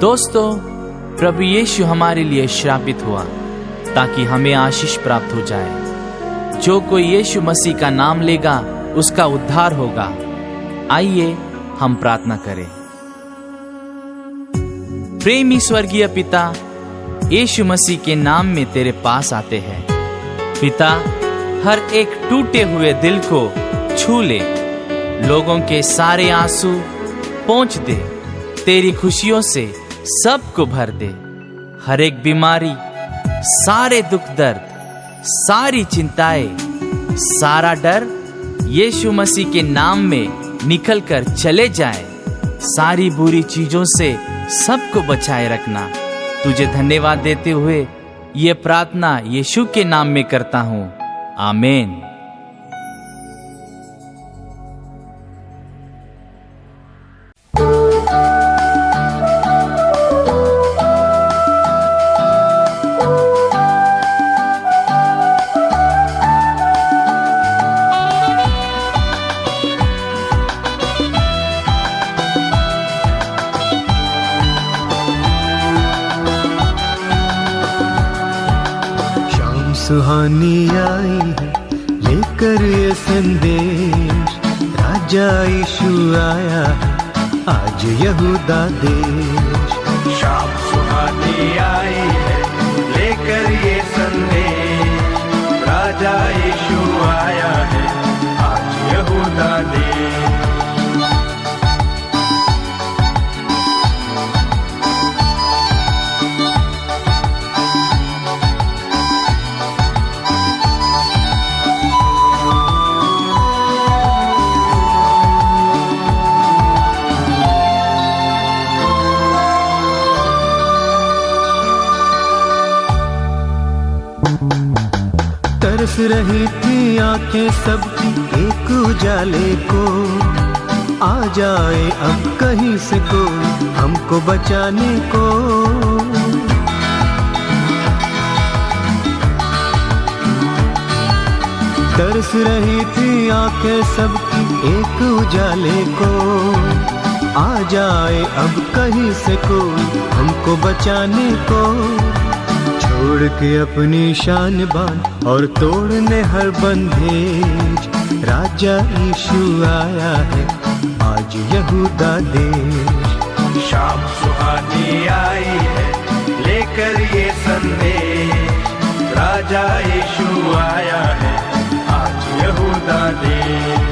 दोस्तों, प्रभु यीशु हमारे लिए श्रापित हुआ ताकि हमें आशीष प्राप्त हो जाए। जो कोई यीशु मसीह का नाम लेगा उसका उद्धार होगा। आइए हम प्रार्थना करें। प्रेमी स्वर्गीय पिता, यीशु मसीह के नाम में तेरे पास आते हैं। पिता, हर एक टूटे हुए दिल को छू ले, लोगों के सारे आंसू पोंछ दे, तेरी खुशियों से सबको भर दे। हर एक बीमारी, सारे दुख दर्द, सारी चिंताएं, सारा डर यीशु मसीह के नाम में निकल कर चले जाए। सारी बुरी चीजों से सबको बचाए रखना। तुझे धन्यवाद देते हुए ये प्रार्थना यीशु के नाम में करता हूँ, आमीन। सुहानी आई है लेकर ये संदेश, राजा यीशु आया है आज यहूदा देश। शाम सुहानी आई है लेकर ये संदेश, राजा यीशु आया है आज यहूदा देश। तरस रही थी आंखें सबकी एक उजाले को, आ जाए अब कहीं से कोई हमको बचाने को। तरस रही थी आंखें सबकी एक उजाले को, आ जाए अब कहीं से कोई हमको बचाने को। छोड़ के अपनी शान बान और तोड़ने हर बंधेज, राजा यीशु आया है आज यहूदा देश। शाम सुहानी आई है लेकर ये संदेश, राजा यीशु आया है आज यहूदा देश।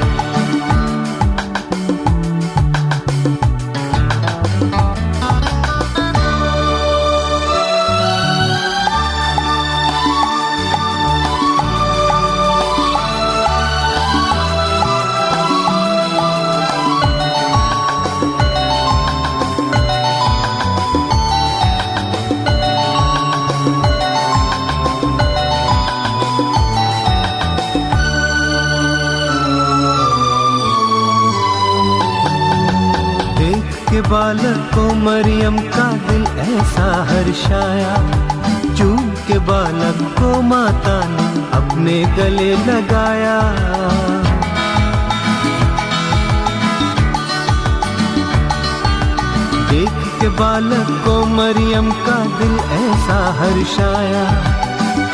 बालक को मरियम का दिल ऐसा हर्षाया, चूम के बालक को माता ने अपने गले लगाया। देख के बालक को मरियम का दिल ऐसा हर्षाया,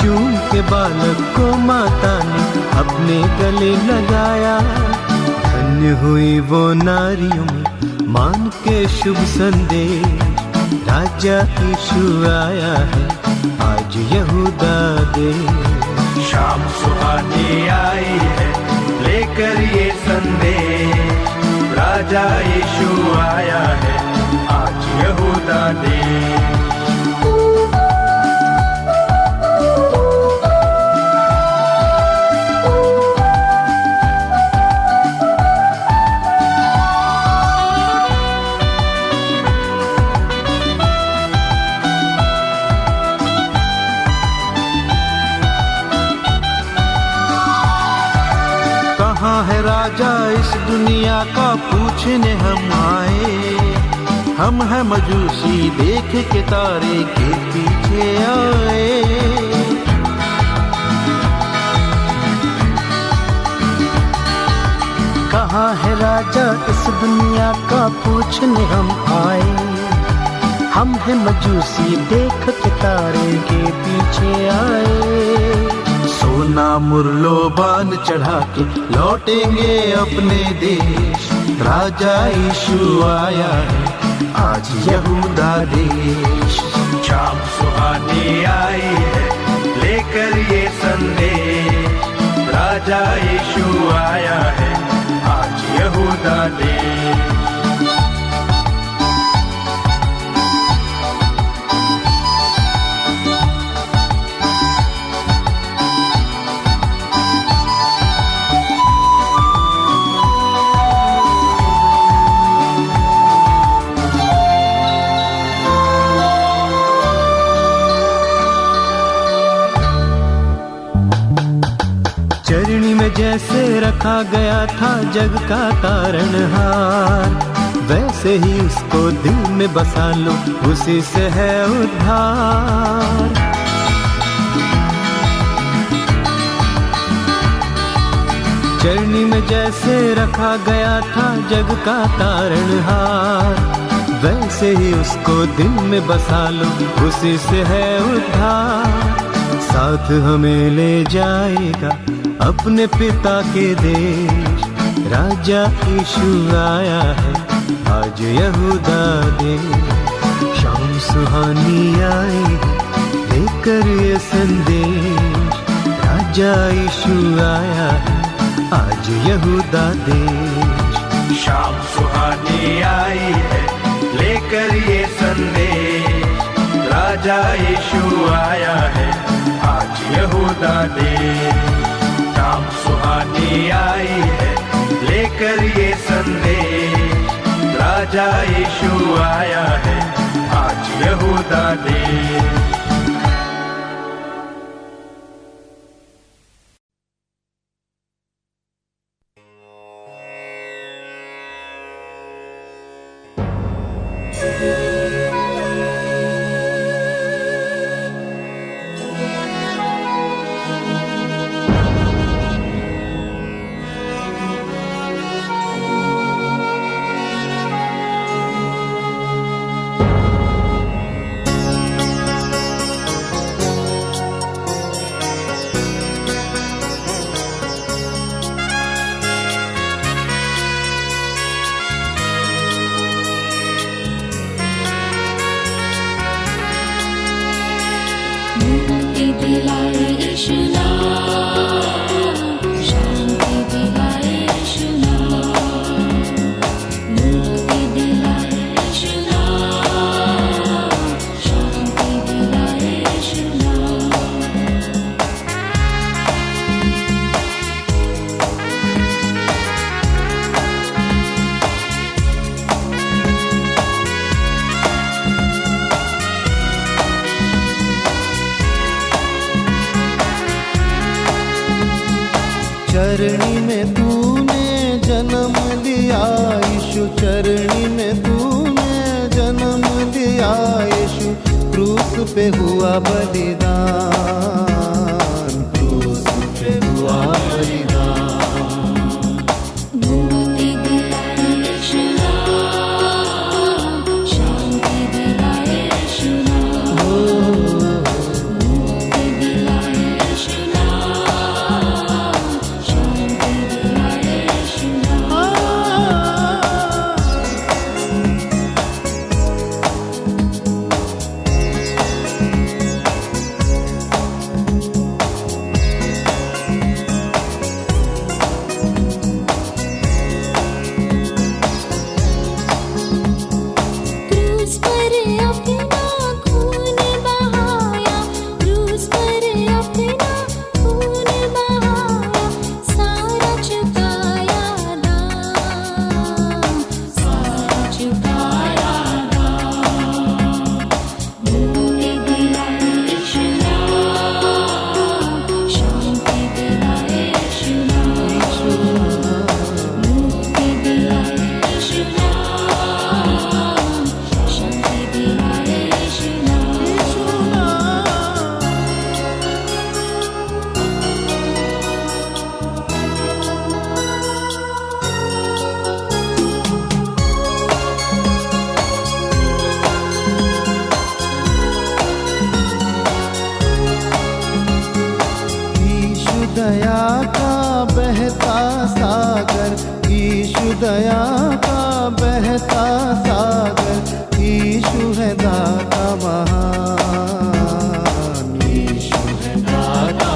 चूम के बालक को माता ने अपने गले लगाया। धन्य हुई वो नारियों में मान के शुभ संदेश, राजा यीशु आया है आज यहूदा देश। शाम सुहानी आई है लेकर ये संदेश, राजा यीशु आया है आज यहूदा देश। है राजा इस दुनिया का पूछने हम आए, हम है मजूसी देख के तारे के पीछे आए। कहाँ है राजा इस दुनिया का पूछने हम आए, हम है मजूसी, देख के तारे के पीछे आए। सोना मुरलो बान चढ़ा के लौटेंगे अपने देश, राजा यीशु आया है आज यहूदा देश। शाम सुहानी आई है लेकर ये संदेश, राजा यीशु आया है आज यहूदा देश। चरणी में जैसे रखा गया था जग का तारणहार, वैसे ही उसको दिल में बसा लो, उसी से है उद्धार। चरणी में जैसे रखा गया था जग का तारणहार, वैसे ही उसको दिल में बसा लो, उसी से है उद्धार। साथ हमें ले जाएगा अपने पिता के देश, राजा यीशु आया है आज यहूदा देश। शाम सुहानी आई लेकर ये संदेश, राजा यीशु आया है आज यहूदा देश। शाम सुहानी आई है लेकर ये संदेश, राजा यीशु आया है आज यहूदा देश। शाम सुहानी आई है लेकर ये संदेश, राजा यीशु आया है आज यहूदा देश। चरणी में तूने जन्म लिया यीशु, चरणी में तूने जन्म लिया यीशु, क्रूस पे हुआ बलिदान, क्रूस पे हुआ बलिदान। शांति दया का बहता सागर, यीशु है दाता महान, यीशु है दाता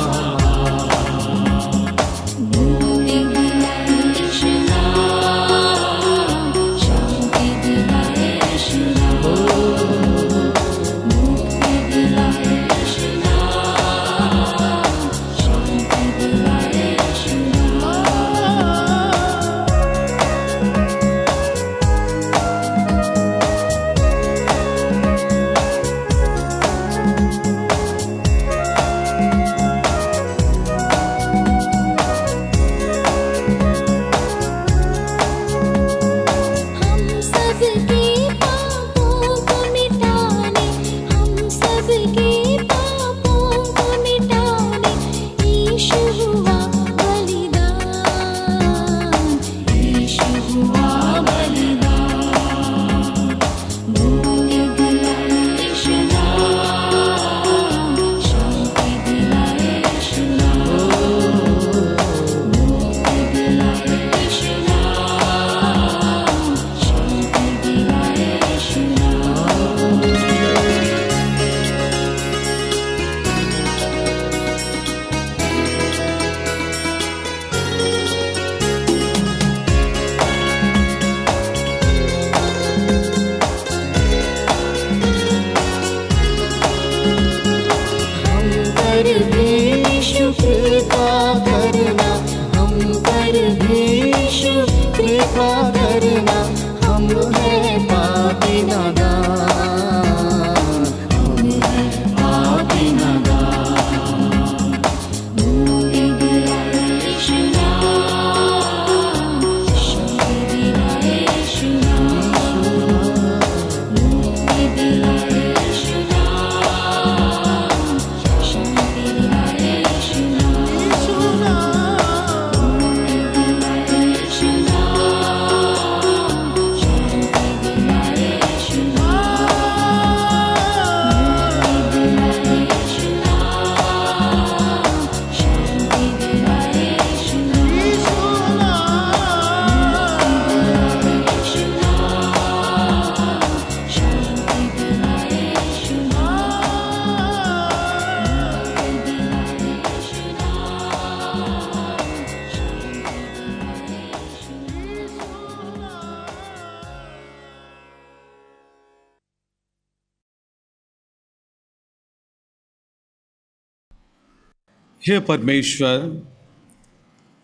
हे परमेश्वर,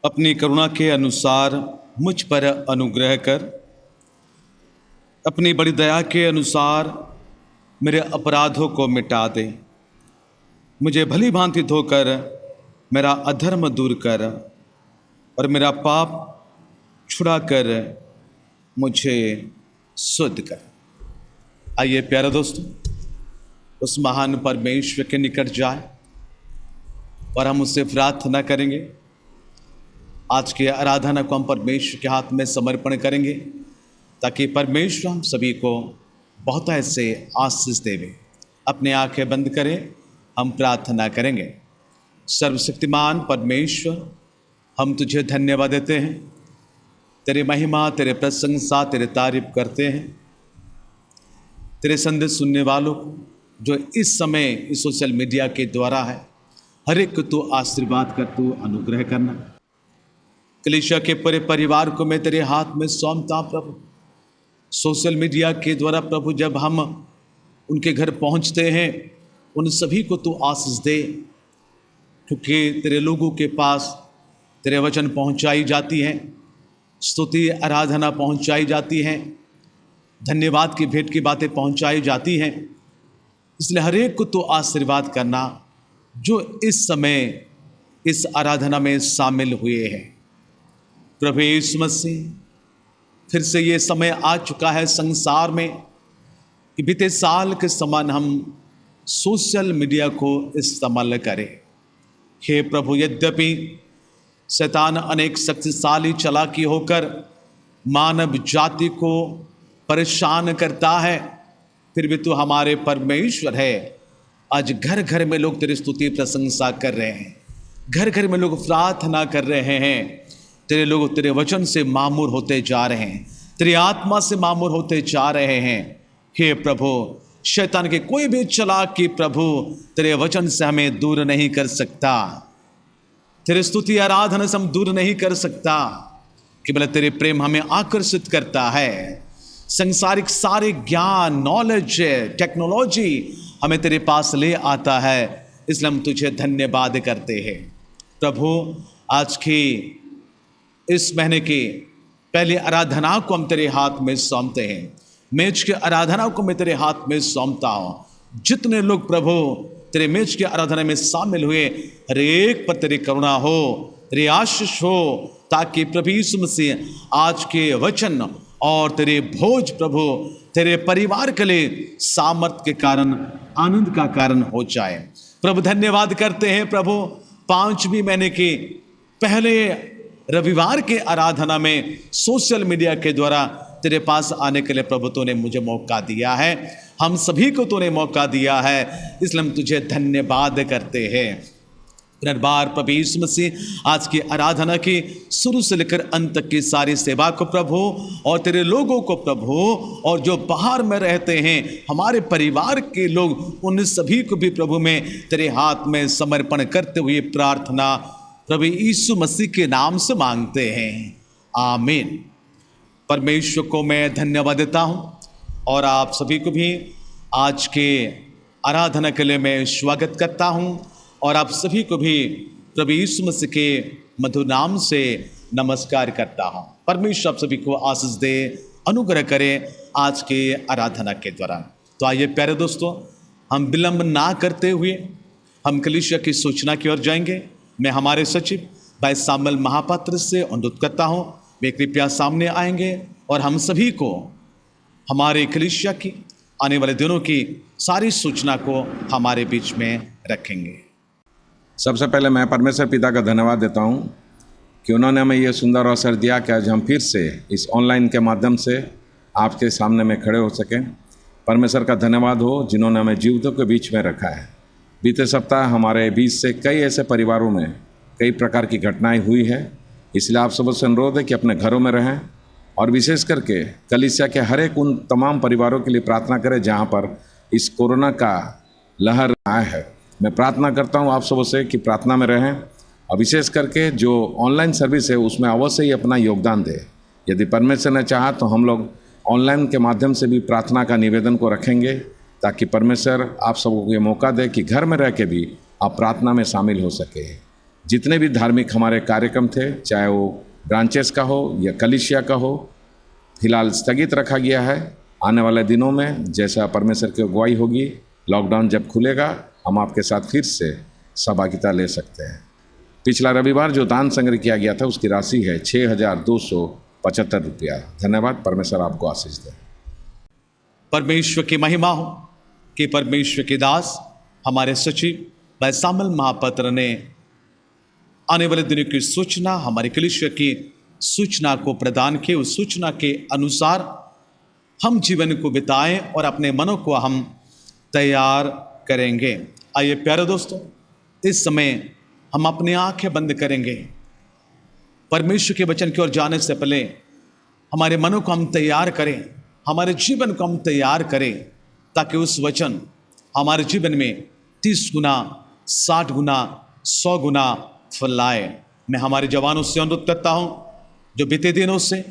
अपनी करुणा के अनुसार मुझ पर अनुग्रह कर, अपनी बड़ी दया के अनुसार मेरे अपराधों को मिटा दे। मुझे भली भांति धोकर मेरा अधर्म दूर कर और मेरा पाप छुड़ा कर मुझे शुद्ध कर। आइए प्यारे दोस्तों, उस महान परमेश्वर के निकट जाए और हम उससे प्रार्थना करेंगे। आज की आराधना को हम परमेश्वर के हाथ में समर्पण करेंगे ताकि परमेश्वर हम सभी को बहुत ऐसे आशीष देवे। अपने आंखें बंद करें, हम प्रार्थना करेंगे। सर्वशक्तिमान परमेश्वर, हम तुझे धन्यवाद देते हैं, तेरी महिमा, तेरे प्रशंसा, तेरे तारीफ करते हैं। तेरे संदेश सुनने वालों को जो इस समय इस सोशल मीडिया के द्वारा है, हर एक को तू आशीर्वाद कर, तू अनुग्रह करना। कलीसिया के पूरे परिवार को मैं तेरे हाथ में सौंपता प्रभु। सोशल मीडिया के द्वारा प्रभु जब हम उनके घर पहुंचते हैं, उन सभी को तू आशीष दे, क्योंकि तेरे लोगों के पास तेरे वचन पहुंचाई जाती हैं, स्तुति आराधना पहुंचाई जाती हैं, धन्यवाद की भेंट की बातें पहुंचाई जाती हैं। इसलिए हर एक को तो आशीर्वाद करना जो इस समय इस आराधना में शामिल हुए हैं। प्रभु यीशु मसीह, फिर से ये समय आ चुका है संसार में कि बीते साल के समान हम सोशल मीडिया को इस्तेमाल करें। हे प्रभु, यद्यपि शैतान अनेक शक्तिशाली चालाकी होकर मानव जाति को परेशान करता है, फिर भी तू हमारे परमेश्वर है। आज घर घर में लोग तेरी स्तुति प्रशंसा कर रहे हैं, घर घर में लोग प्रार्थना कर रहे हैं। तेरे लोग तेरे वचन से मामूर होते जा रहे हैं, तेरी आत्मा से मामूर होते जा रहे हैं। हे प्रभु, शैतान के कोई भी चालाकी प्रभु तेरे वचन से हमें दूर नहीं कर सकता, तेरे स्तुति आराधना से हम दूर नहीं कर सकता। केवल तेरे प्रेम हमें आकर्षित करता है। संसारिक सारे ज्ञान, नॉलेज, टेक्नोलॉजी हमें तेरे पास ले आता है, इसलिए हम तुझे धन्यवाद करते हैं। प्रभु, आज की इस महीने की पहली आराधना को हम तेरे हाथ में सौंपते हैं। मेज की आराधना को मैं तेरे हाथ में सौंपता हूँ। जितने लोग प्रभु तेरे मेज की आराधना में शामिल हुए, हर एक पर तेरी करुणा हो, तेरी आशीष हो, ताकि प्रभु यीशु मसीह आज के वचन और तेरे भोज प्रभु तेरे परिवार के लिए सामर्थ के कारण, आनंद का कारण हो जाए। प्रभु धन्यवाद करते हैं प्रभु, 5वीं महीने के पहले रविवार के आराधना में सोशल मीडिया के द्वारा तेरे पास आने के लिए प्रभु तूने मुझे मौका दिया है, हम सभी को तूने मौका दिया है, इसलिए हम तुझे धन्यवाद करते हैं। पुनर्बार प्रभु यीशु मसीह आज की आराधना की शुरू से लेकर अंत तक की सारी सेवा को प्रभु, और तेरे लोगों को प्रभु, और जो बाहर में रहते हैं हमारे परिवार के लोग, उन सभी को भी प्रभु में तेरे हाथ में समर्पण करते हुए प्रार्थना प्रभु यीशु मसीह के नाम से मांगते हैं, आमीन। परमेश्वर को मैं धन्यवाद देता हूँ और आप सभी को भी आज के आराधना के लिए मैं स्वागत करता हूँ, और आप सभी को भी प्रभु यीशु मसीह के मधुर नाम से नमस्कार करता हूँ। परमेश्वर आप सभी को आशीष दे, अनुग्रह करे आज के आराधना के द्वारा। तो आइए प्यारे दोस्तों, हम विलंब ना करते हुए हम कलीसिया की सूचना की ओर जाएंगे। मैं हमारे सचिव भाई सामुएल महापात्र से अनुरोध करता हूँ, वे कृपया सामने आएंगे और हम सभी को हमारे कलीसिया की आने वाले दिनों की सारी सूचना को हमारे बीच में रखेंगे। सबसे पहले मैं परमेश्वर पिता का धन्यवाद देता हूँ कि उन्होंने हमें ये सुंदर अवसर दिया कि आज हम फिर से इस ऑनलाइन के माध्यम से आपके सामने में खड़े हो सकें। परमेश्वर का धन्यवाद हो जिन्होंने हमें जीवितों के बीच में रखा है। बीते सप्ताह हमारे बीच से कई ऐसे परिवारों में कई प्रकार की घटनाएं हुई है, इसलिए आप सबसे अनुरोध है कि अपने घरों में रहें, और विशेष करके कलीसिया के हर एक उन तमाम परिवारों के लिए प्रार्थना करें जहाँ पर इस कोरोना का लहर आया है। मैं प्रार्थना करता हूँ आप सबसे कि प्रार्थना में रहें, और विशेष करके जो ऑनलाइन सर्विस है उसमें अवश्य ही अपना योगदान दें। यदि परमेश्वर ने चाहा तो हम लोग ऑनलाइन के माध्यम से भी प्रार्थना का निवेदन को रखेंगे, ताकि परमेश्वर आप सबको ये मौका दे कि घर में रह के भी आप प्रार्थना में शामिल हो सके। जितने भी धार्मिक हमारे कार्यक्रम थे, चाहे वो ब्रांचेस का हो या कलीसिया का हो, फिलहाल स्थगित रखा गया है। आने वाले दिनों में जैसा परमेश्वर की अगुवाई होगी, लॉकडाउन जब खुलेगा हम आपके साथ फिर से सहभागिता ले सकते हैं। पिछला रविवार जो दान संग्रह किया गया था उसकी राशि है 6,275 रुपया। धन्यवाद। परमेश्वर आपको आशीष दे। परमेश्वर की महिमा हो कि परमेश्वर के दास हमारे सचिव भाई सामुएल महापात्र ने आने वाले दिनों की सूचना, हमारे कलीसिया की सूचना को प्रदान की। उस सूचना के अनुसार हम जीवन को बिताएं और अपने मनों को हम तैयार करेंगे। आइए प्यारे दोस्तों, इस समय हम अपनी आंखें बंद करेंगे। परमेश्वर के वचन की ओर जाने से पहले हमारे मनों को हम तैयार करें, हमारे जीवन को हम तैयार करें, ताकि उस वचन हमारे जीवन में 30 गुना, 60 गुना, 100 गुना फल लाए। मैं हमारे जवानों से अनुरोध करता हूं जो बीते दिनों से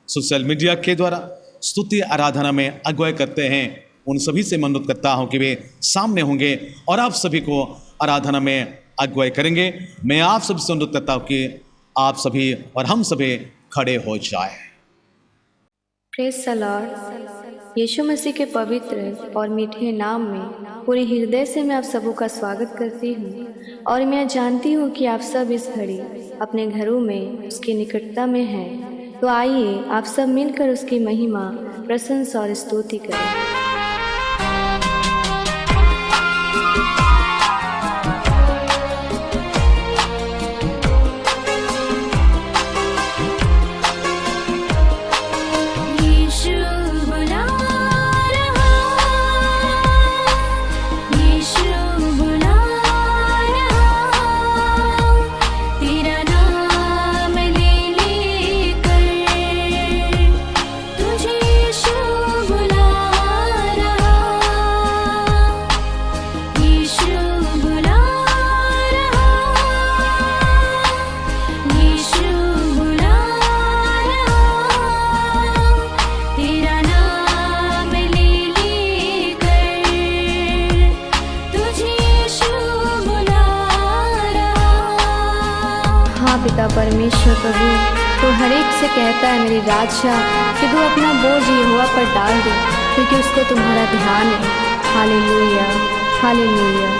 सोशल मीडिया के द्वारा स्तुति आराधना में अगुवाई करते हैं, उन सभी से मैं अनुरोध करता हूं कि वे सामने होंगे और आप सभी को आराधना में अगुवाई करेंगे। मैं आप सभी से अनुरोध करता हूं कि आप सभी और हम सभी खड़े हो जाए। Praise the lord. यीशु मसीह के पवित्र और मीठे नाम में पूरे हृदय से मैं आप सबों का स्वागत करती हूँ, और मैं जानती हूँ कि आप सब इस घड़ी अपने घरों में उसकी निकटता में हैं। तो आइए आप सब मिलकर उसकी महिमा, प्रशंसा और स्तुति करें। तेरा नाम ले ले पिता परमेश्वर प्रभु, तो हर एक से कहता है मेरे राजा कि तू अपना बोझ यहोवा पर डाल दे, क्योंकि उसको तुम्हारा ध्यान है। Hallelujah, hallelujah.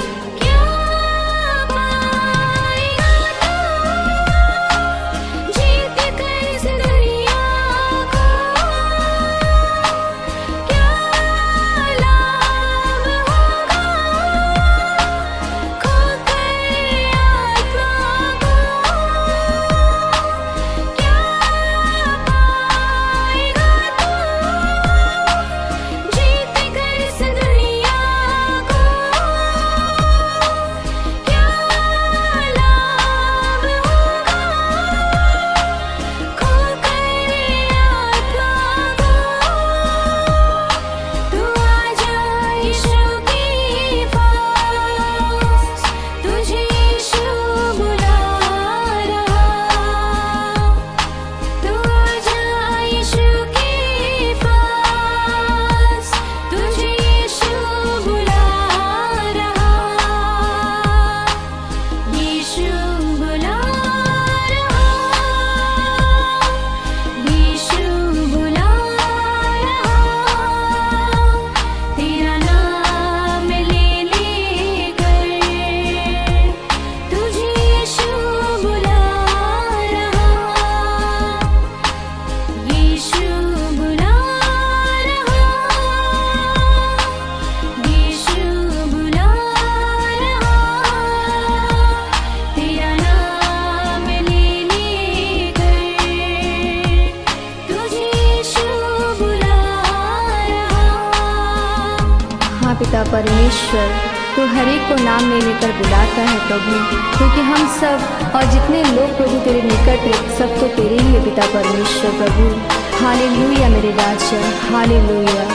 पिता परमेश्वर, तो हर एक को नाम ले लेकर बुलाता है प्रभु, क्योंकि हम सब और जितने लोग प्रभु तेरे निकट है सब तो तेरे ही है पिता परमेश्वर प्रभु। हालेलुया मेरे राजा, हालेलुया।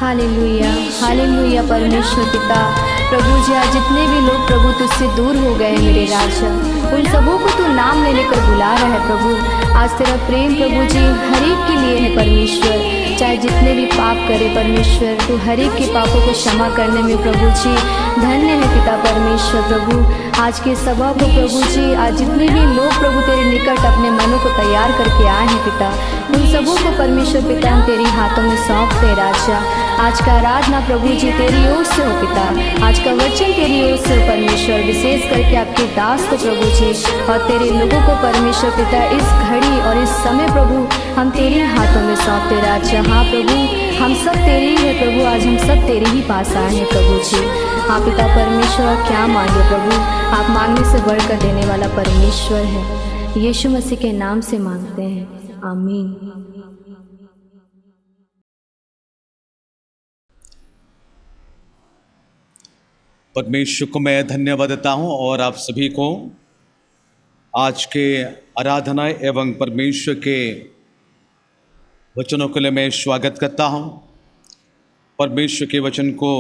हालेलुया, हालेलुया परमेश्वर पिता प्रभु जी, आज जितने भी लोग प्रभु तुझसे दूर हो गए मेरे राजा, उन सबों को तू नाम ले लेकर बुला रहा है प्रभु। आज तेरा प्रेम प्रभु जी हर एक के लिए है परमेश्वर, चाहे जितने भी पाप करे परमेश्वर, तू हर एक के पापों को क्षमा करने में प्रभु जी धन्य है पिता परमेश्वर प्रभु। आज के सभा को प्रभु जी, आज जितने भी लोग प्रभु तेरे निकट अपने मनों को तैयार करके आए हैं पिता, उन सबों को परमेश्वर पिता हम तेरी हाथों में सौंपते राजा। आज का आराधना प्रभु जी तेरी ओर से हो पिता, आज का वचन तेरी ओर से हो परमेश्वर, विशेष करके आपके दास को प्रभु जी और तेरे लोगों को परमेश्वर पिता इस घड़ी और इस समय प्रभु हम तेरे हाथों में सौंपते राजा। हाँ प्रभु, हम सब तेरे ही है प्रभु, आज हम सब तेरे ही पास आए हैं प्रभु जी। हाँ पिता परमेश्वर, क्या मांगे प्रभु, आप मांगने से बढ़कर देने वाला परमेश्वर है। यीशु मसीह के नाम से मांगते हैं, आमीन। परमेश्वर को मैं धन्यवाद देता हूँ और आप सभी को आज के आराधना एवं परमेश्वर के वचनों के लिए मैं स्वागत करता हूँ। परमेश्वर के वचन को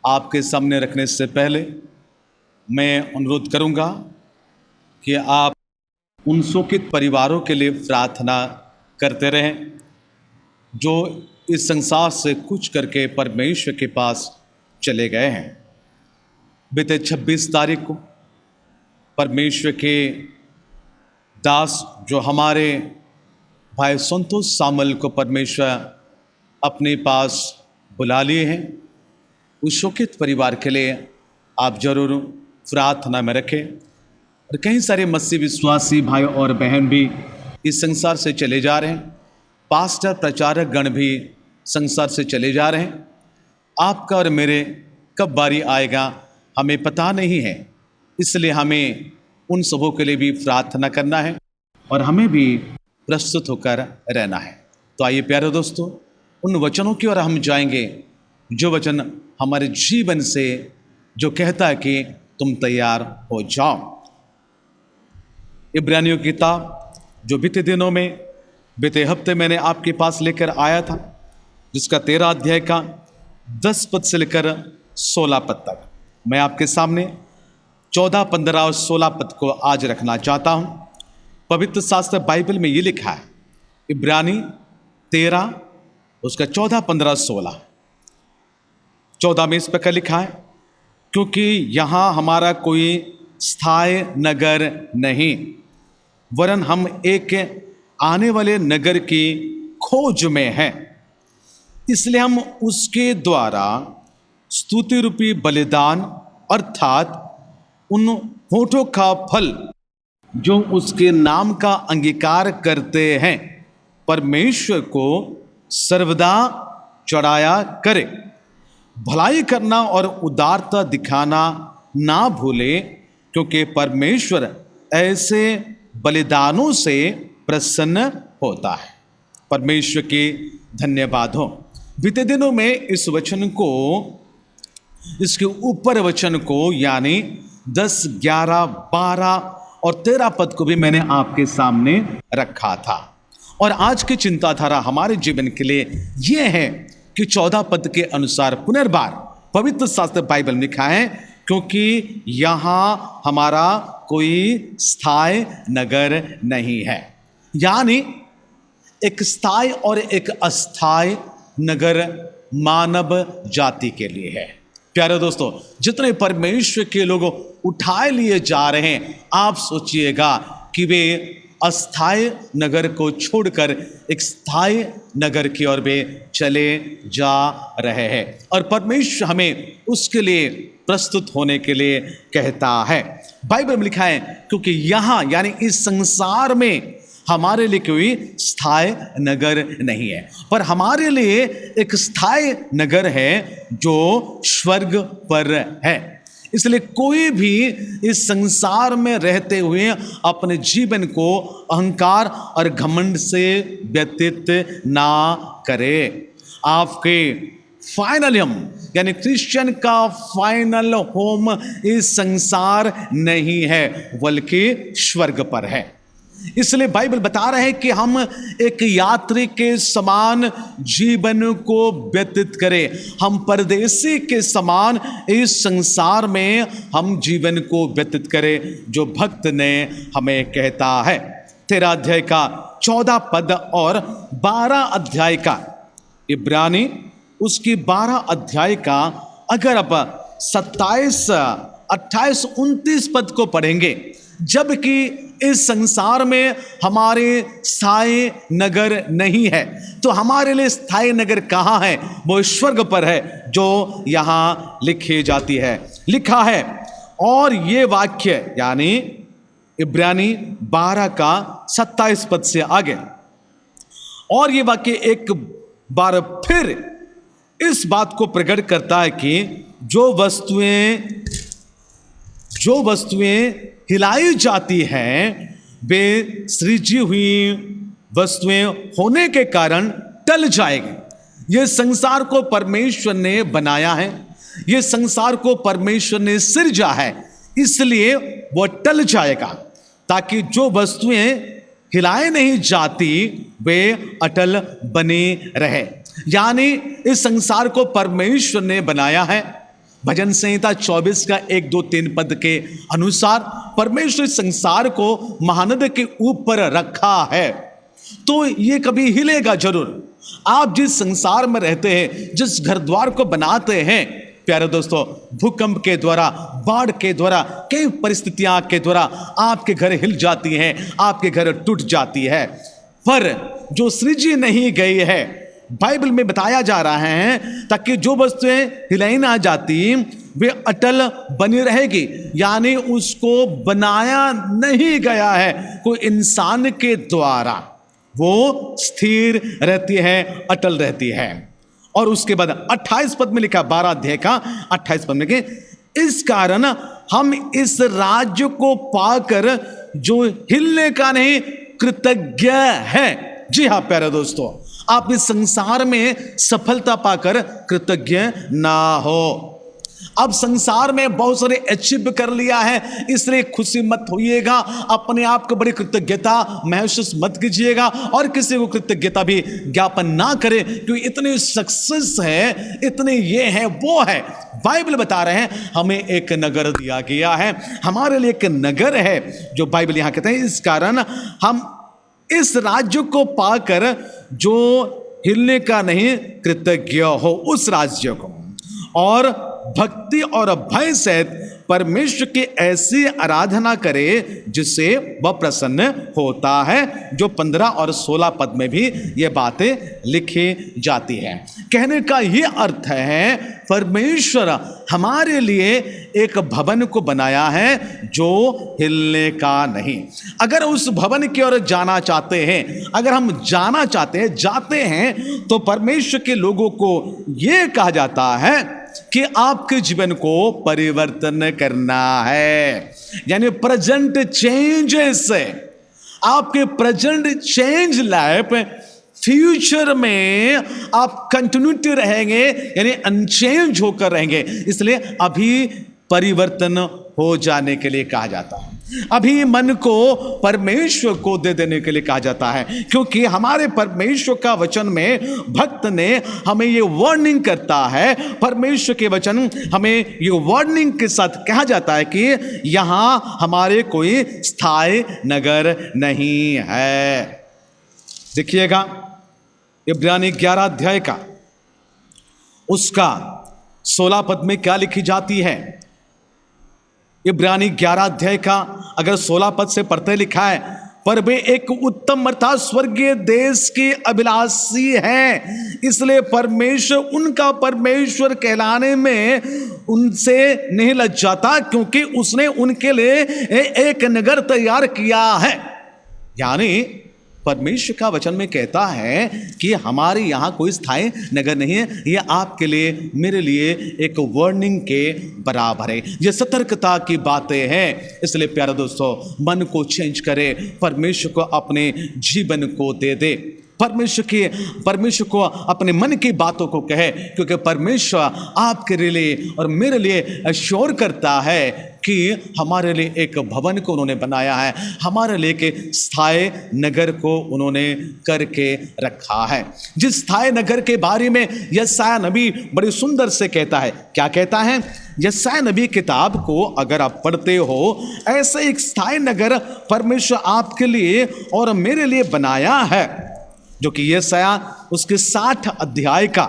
आपके सामने रखने से पहले मैं अनुरोध करूँगा कि आप उन शोकित परिवारों के लिए प्रार्थना करते रहें जो इस संसार से कूच करके परमेश्वर के पास चले गए हैं। बीते 26 तारीख को परमेश्वर के दास जो हमारे भाई संतोष सामल को परमेश्वर अपने पास बुला लिए हैं, उस शोकित परिवार के लिए आप जरूर प्रार्थना में रखें। और कई सारे मसीह विश्वासी भाई और बहन भी इस संसार से चले जा रहे हैं। पास्टर प्रचारक गण भी संसार से चले जा रहे हैं। आपका और मेरे कब बारी आएगा हमें पता नहीं है, इसलिए हमें उन सबों के लिए भी प्रार्थना करना है और हमें भी प्रस्तुत होकर रहना है। तो आइए प्यारे दोस्तों, उन वचनों की ओर हम जाएंगे जो वचन हमारे जीवन से जो कहता है कि तुम तैयार हो जाओ। इब्रानियों की किताब जो बीते दिनों में, बीते हफ्ते मैंने आपके पास लेकर आया था, जिसका 13 अध्याय का 10 पद से लेकर 16 पद तक, मैं आपके सामने 14, 15 और 16 पद को आज रखना चाहता हूं। पवित्र शास्त्र बाइबल में ये लिखा है, इब्रानी 13 उसका 14, 15, 16। 14 में इस प्रकार लिखा है, क्योंकि यहां हमारा कोई स्थायी नगर नहीं, वरन हम एक आने वाले नगर की खोज में हैं। इसलिए हम उसके द्वारा स्तुति रूपी बलिदान अर्थात उन होठों का फल जो उसके नाम का अंगीकार करते हैं, परमेश्वर को सर्वदा चढ़ाया करे। भलाई करना और उदारता दिखाना ना भूले, क्योंकि परमेश्वर ऐसे बलिदानों से प्रसन्न होता है। परमेश्वर के धन्यवाद हो। बीते दिनों में इस वचन को, इसके ऊपर वचन को यानी 10, 11, 12 और 13 पद को भी मैंने आपके सामने रखा था। और आज की चिंताधारा हमारे जीवन के लिए यह है कि 14 पद के अनुसार पुनर्बार पवित्र शास्त्र बाइबल में लिखा है, क्योंकि यहां हमारा कोई स्थायी नगर नहीं है। यानी एक स्थायी और एक अस्थायी नगर मानव जाति के लिए है। प्यारे दोस्तों, जितने परमेश्वर के लोग उठाए लिए जा रहे हैं, आप सोचिएगा कि वे अस्थायी नगर को छोड़कर एक स्थायी नगर की ओर वे चले जा रहे हैं, और परमेश्वर हमें उसके लिए प्रस्तुत होने के लिए कहता है। बाइबल में लिखा है, क्योंकि यहाँ यानी इस संसार में हमारे लिए कोई स्थायी नगर नहीं है, पर हमारे लिए एक स्थायी नगर है जो स्वर्ग पर है। इसलिए कोई भी इस संसार में रहते हुए अपने जीवन को अहंकार और घमंड से व्यतीत ना करे। आपके फाइनल होम यानी क्रिश्चियन का फाइनल होम इस संसार नहीं है, बल्कि स्वर्ग पर है। इसलिए बाइबल बता रहे हैं कि हम एक यात्री के समान जीवन को व्यतीत करें। हम परदेसी के समान इस संसार में हम जीवन को व्यतीत करें, जो भक्त ने हमें कहता है। 13 अध्याय का 14 पद और 12 अध्याय का, इब्रानी उसकी 12 अध्याय का अगर आप 27, 28, 29 पद को पढ़ेंगे, जबकि इस संसार में हमारे स्थायी नगर नहीं है, तो हमारे लिए स्थायी नगर कहाँ है? वो स्वर्ग पर है, जो यहाँ लिखी जाती है। लिखा है, और ये वाक्य यानी इब्रानी 12 का 27 पद से आगे, और ये वाक्य एक बार फिर इस बात को प्रकट करता है कि जो वस्तुएं हिलाई जाती हैं, वे सृजी हुई वस्तुएं होने के कारण टल जाएगी। ये संसार को परमेश्वर ने बनाया है, ये संसार को परमेश्वर ने सृजा है, इसलिए वो टल जाएगा, ताकि जो वस्तुएं हिलाए नहीं जाती वे अटल बनी रहे। यानी इस संसार को परमेश्वर ने बनाया है। भजन संहिता 24 का 1, 2, 3 पद के अनुसार परमेश्वर इस संसार को महानद के ऊपर रखा है, तो ये कभी हिलेगा जरूर। आप जिस संसार में रहते हैं, जिस घर द्वार को बनाते हैं, प्यारे दोस्तों, भूकंप के द्वारा, बाढ़ के द्वारा, कई परिस्थितियां के द्वारा आपके घर हिल जाती हैं, आपके घर टूट जाती है, पर जो सृजी नहीं गई है, बाइबल में बताया जा रहा है, ताकि जो वस्तुएं हिलाई ना जाती वे अटल बनी रहेगी, यानी उसको बनाया नहीं गया है कोई इंसान के द्वारा, वो स्थिर रहती है, अटल रहती है। और उसके बाद 28 पद में लिखा, 12 अध्याय का 28 पद में, इस कारण हम इस राज्य को पाकर जो हिलने का नहीं कृतज्ञ है। जी हाँ प्यारे दोस्तों, आप इस संसार में सफलता पाकर कृतज्ञ ना हो। अब संसार में बहुत सारे अचीव कर लिया है, इसलिए खुशी मत होइएगा, अपने आप को बड़ी कृतज्ञता महसूस मत कीजिएगा और किसी को कृतज्ञता भी ज्ञापन ना करें, क्योंकि इतने सक्सेस है, इतने ये है वो है। बाइबल बता रहे हैं हमें एक नगर दिया गया है, हमारे लिए एक नगर है जो बाइबल यहां कहते हैं, इस कारण हम इस राज्य को पाकर जो हिलने का नहीं कृतज्ञ हो उस राज्य को, और भक्ति और भय सहित परमेश्वर की ऐसी आराधना करे जिससे वह प्रसन्न होता है, जो 15 और 16 पद में भी ये बातें लिखी जाती है। कहने का ये अर्थ है परमेश्वर हमारे लिए एक भवन को बनाया है जो हिलने का नहीं। अगर उस भवन की ओर जाना चाहते हैं, अगर हम जाना चाहते हैं, जाते हैं, तो परमेश्वर के लोगों को ये कहा जाता है कि आपके जीवन को परिवर्तन करना है, यानी प्रेजेंट चेंजेस, आपके प्रेजेंट चेंज लाइफ, फ्यूचर में आप कंटिन्यूटी रहेंगे, यानी अनचेंज होकर रहेंगे। इसलिए अभी परिवर्तन हो जाने के लिए कहा जाता है, अभी मन को परमेश्वर को दे देने के लिए कहा जाता है, क्योंकि हमारे परमेश्वर का वचन में भक्त ने हमें ये वार्निंग करता है, परमेश्वर के वचन हमें ये वार्निंग के साथ कहा जाता है कि यहां हमारे कोई स्थायी नगर नहीं है। देखिएगा इब्रानी 11 अध्याय का उसका 16 पद में क्या लिखी जाती है। इब्रानी 11 अध्याय का अगर 16 पद से पढ़ते लिखा है, पर वे एक उत्तम अर्थात स्वर्गीय देश की अभिलाषी हैं, इसलिए परमेश्वर उनका परमेश्वर कहलाने में उनसे नहीं लज्जाता, क्योंकि उसने उनके लिए एक नगर तैयार किया है। यानी परमेश्वर का वचन में कहता है कि हमारे यहाँ कोई स्थायी नगर नहीं है। ये आपके लिए, मेरे लिए एक वार्निंग के बराबर है, ये सतर्कता की बातें हैं। इसलिए प्यारे दोस्तों, मन को चेंज करें, परमेश्वर को अपने जीवन को दे दे, परमेश्वर को अपने मन की बातों को कहे, क्योंकि परमेश्वर आपके लिए और मेरे लिए अश्योर करता है कि हमारे लिए एक भवन को उन्होंने बनाया है, हमारे लिए एक स्थायी नगर को उन्होंने करके रखा है। जिस स्थायी नगर के बारे में यशायाह नबी बड़ी सुंदर से कहता है। क्या कहता है? यशायाह नबी किताब को अगर आप पढ़ते हो, ऐसे एक स्थायी नगर परमेश्वर आपके लिए और मेरे लिए बनाया है, जो कि यशायाह उसके 60 अध्याय का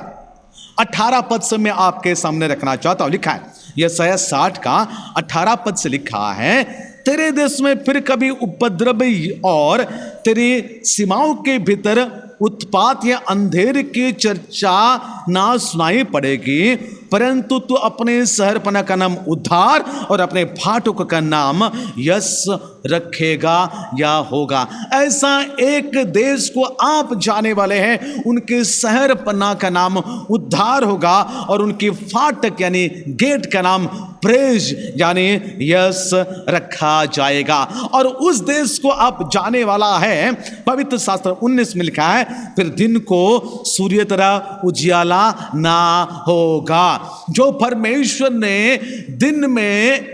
18 पद से मैं आपके सामने रखना चाहता हूं। लिखा है यशायाह 60 का 18 पद से लिखा है, तेरे देश में फिर कभी उपद्रव और तेरी सीमाओं के भीतर उत्पात या अंधेर की चर्चा ना सुनाई पड़ेगी, परंतु तू अपने शहरपना का नाम उद्धार और अपने फाटक का नाम यश रखेगा या होगा। ऐसा एक देश को आप जाने वाले हैं, उनके शहरपना का नाम उद्धार होगा और उनकी फाटक यानी गेट का नाम प्रेज यानी यश रखा जाएगा। और उस देश को आप जाने वाला है। पवित्र शास्त्र 19 में लिखा है, फिर दिन को सूर्य तरह उजियाला ना होगा। जो परमेश्वर ने दिन में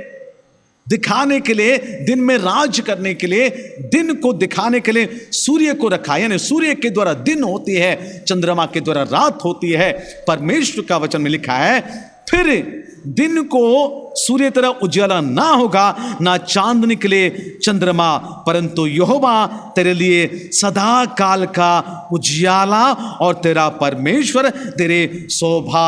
दिखाने के लिए, दिन में राज करने के लिए, दिन को दिखाने के लिए सूर्य को रखा, यानी सूर्य के द्वारा दिन होती है, चंद्रमा के द्वारा रात होती है। परमेश्वर का वचन में लिखा है, फिर दिन को सूर्य तरह उजाला ना होगा, ना चांद निकले चंद्रमा, परंतु यहोवा तेरे लिए सदा काल का उजियाला और तेरा परमेश्वर तेरे शोभा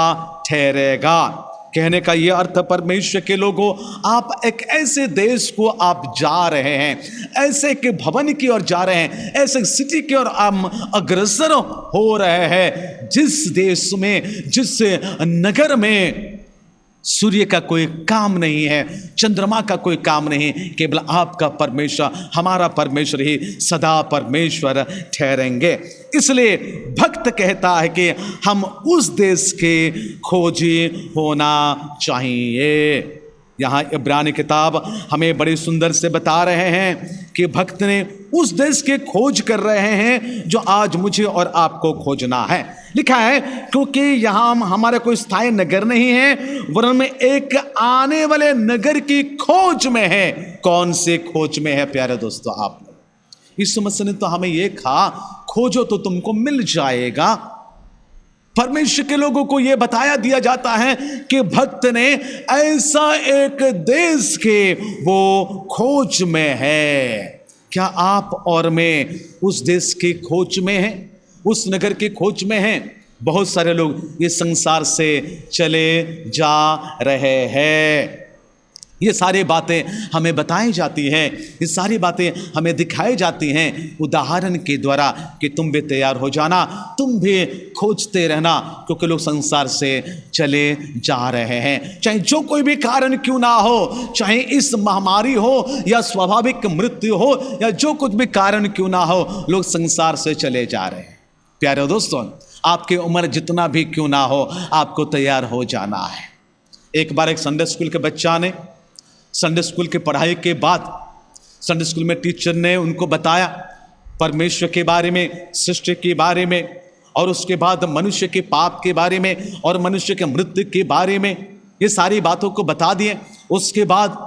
ठहरेगा। कहने का यह अर्थ, परमेश्वर के लोगों, आप एक ऐसे देश को आप जा रहे हैं, ऐसे के भवन की ओर जा रहे हैं, ऐसे सिटी की ओर आप अग्रसर हो रहे हैं, जिस देश में, जिस नगर में सूर्य का कोई काम नहीं है, चंद्रमा का कोई काम नहीं, केवल आपका परमेश्वर, हमारा परमेश्वर ही सदा परमेश्वर ठहरेंगे। इसलिए भक्त कहता है कि हम उस देश के खोजी होना चाहिए। यहाँ इब्रानी किताब हमें बड़ी सुंदर से बता रहे हैं कि भक्त ने उस देश के खोज कर रहे हैं जो आज मुझे और आपको खोजना है। लिखा है क्योंकि यहाँ हमारे कोई स्थायी नगर नहीं है, वरन में एक आने वाले नगर की खोज में है। कौन से खोज में है प्यारे दोस्तों? आप लोग इस समस्या ने तो हमें ये कहा, खोजो तो तुमको मिल जाएगा। परमेश्वर के लोगों को यह बताया दिया जाता है कि भक्त ने ऐसा एक देश के वो खोज में है। क्या आप और मैं उस देश की खोज में हैं, उस नगर की खोज में हैं? बहुत सारे लोग इस संसार से चले जा रहे हैं। ये सारी बातें हमें बताई जाती हैं, ये सारी बातें हमें दिखाई जाती हैं उदाहरण के द्वारा कि तुम भी तैयार हो जाना, तुम भी खोजते रहना, क्योंकि लोग संसार से चले जा रहे हैं। चाहे जो कोई भी कारण क्यों ना हो, चाहे इस महामारी हो या स्वाभाविक मृत्यु हो या जो कुछ भी कारण क्यों ना हो, लोग संसार से चले जा रहे हैं। प्यारे दोस्तों, आपकी उम्र जितना भी क्यों ना हो, आपको तैयार हो जाना है। एक बार एक संडे स्कूल के बच्चा ने संडे स्कूल की पढ़ाई के बाद संडे स्कूल में टीचर ने उनको बताया परमेश्वर के बारे में, सृष्टि के बारे में, और उसके बाद मनुष्य के पाप के बारे में और मनुष्य के मृत्यु के बारे में, ये सारी बातों को बता दिए। उसके बाद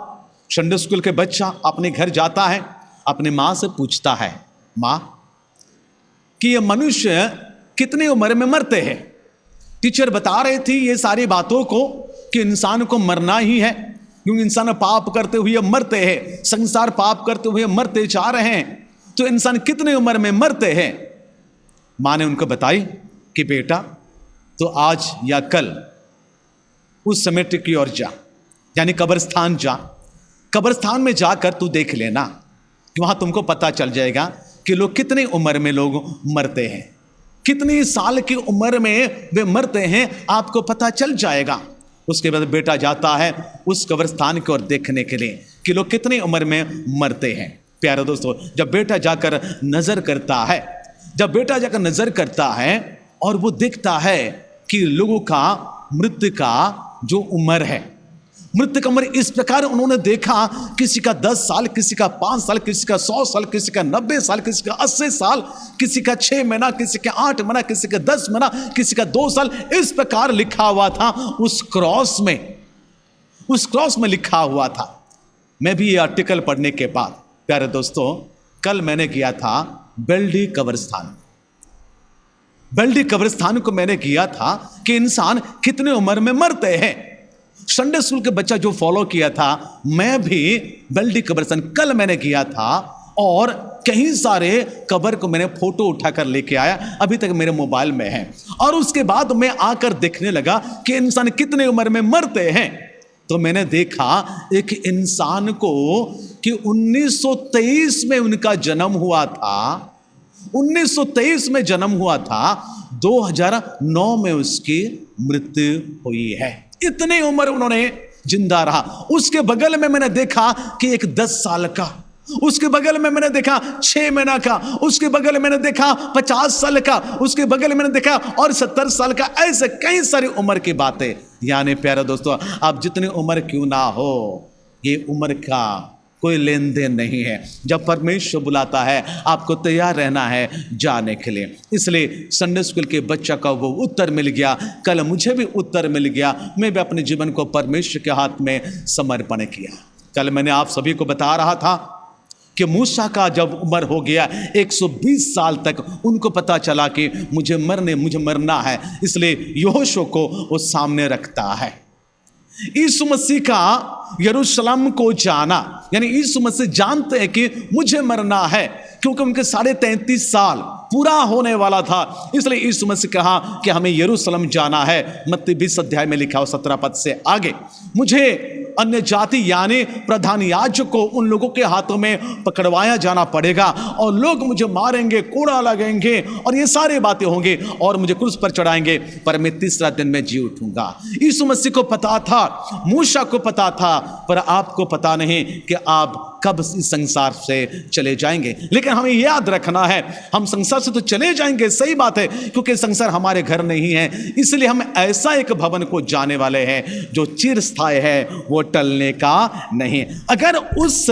संडे स्कूल के बच्चा अपने घर जाता है, अपनी माँ से पूछता है, माँ कि ये मनुष्य कितनी उम्र में मरते हैं? टीचर बता रही थी ये सारी बातों को कि इंसान को मरना ही है, क्योंकि इंसान पाप करते हुए मरते हैं, संसार पाप करते हुए मरते जा रहे हैं, तो इंसान कितनी उम्र में मरते हैं? माँ ने उनको बताई कि बेटा तो आज या कल उस सेमेट्री की ओर जा, यानी कब्रिस्तान जा। कब्रिस्तान में जाकर तू देख लेना कि वहां तुमको पता चल जाएगा कि लोग कितनी उम्र में लोग मरते हैं, कितनी साल की उम्र में वे मरते हैं, आपको पता चल जाएगा। उसके बाद बेटा जाता है उस कब्रिस्तान की ओर देखने के लिए कि लोग कितनी उम्र में मरते हैं। प्यारे दोस्तों, जब बेटा जाकर नजर करता है, जब बेटा जाकर नजर करता है और वो देखता है कि लोगों का मृत्यु का जो उम्र है, मृत्यु का उम्र इस प्रकार उन्होंने देखा, किसी का 10 साल, किसी का 5 साल, किसी का 100 साल, किसी का 90 साल, किसी का 80 साल, किसी का 6 महीना, किसी का 8 महीना, किसी का 10 महीना, किसी का 2 साल, इस प्रकार लिखा हुआ था उस क्रॉस में, उस क्रॉस में लिखा हुआ था। मैं भी ये आर्टिकल पढ़ने के बाद प्यारे दोस्तों, कल मैंने किया था बेल्डी कब्रिस्तान। बेल्डी कब्रिस्तान को मैंने किया था कि इंसान कितने उम्र में मरते हैं। संडे स्कूल के बच्चा जो फॉलो किया था, मैं भी बेल्डी कब्रिस्तान कल मैंने किया था और कई सारे कब्र को मैंने फोटो उठाकर लेके आया, अभी तक मेरे मोबाइल में है। और उसके बाद मैं आकर देखने लगा कि इंसान कितने उम्र में मरते हैं। तो मैंने देखा एक इंसान को कि 1923 में उनका जन्म हुआ था, 1923 में जन्म हुआ था, 2009 में उसकी मृत्यु हुई है। इतनी उम्र उन्होंने जिंदा रहा। उसके बगल में मैंने देखा कि एक 10 साल का, उसके बगल में मैंने देखा 6 महीना का, उसके बगल में मैंने देखा 50 साल का, उसके बगल में मैंने देखा और 70 साल का। ऐसे कई सारी उम्र की बातें। यानी प्यारे दोस्तों, आप जितनी उम्र क्यों ना हो, ये उम्र का कोई लेन देन नहीं है। जब परमेश्वर बुलाता है, आपको तैयार रहना है जाने के लिए। इसलिए संडे स्कूल के बच्चा का वो उत्तर मिल गया, कल मुझे भी उत्तर मिल गया। मैं भी अपने जीवन को परमेश्वर के हाथ में समर्पण किया। कल मैंने आप सभी को बता रहा था कि मूसा का जब उम्र हो गया 120 साल तक, उनको पता चला कि मुझे मरना है, इसलिए यहोशू को वो सामने रखता है। यीशु मसीह का यरूशलेम को जाना, यानी यीशु मसीह जानते हैं कि मुझे मरना है, क्योंकि उनके 33.5 साल पूरा होने वाला था। इसलिए यीशु मसीह कहा कि हमें यरूशलेम जाना है। मत्ती 20 अध्याय में लिखा हो 17 पद से आगे, मुझे अन्य जाति यानी प्रधान याजक को उन लोगों के हाथों में पकड़वाया जाना पड़ेगा और लोग मुझे मारेंगे, कोड़ा लगेंगे और ये सारी बातें होंगी और मुझे क्रूस पर चढ़ाएंगे, पर मैं तीसरा दिन में जी उठूंगा। यीशु मसीह को पता था, मूसा को पता था, पर आपको पता नहीं कि आप कब इस संसार से चले जाएंगे। लेकिन हमें याद रखना है, हम संसार से तो चले जाएंगे, सही बात है, क्योंकि संसार हमारे घर नहीं है, इसलिए हम ऐसा एक भवन को जाने वाले हैं जो चिरस्थायी है, वो टलने का नहीं। अगर उस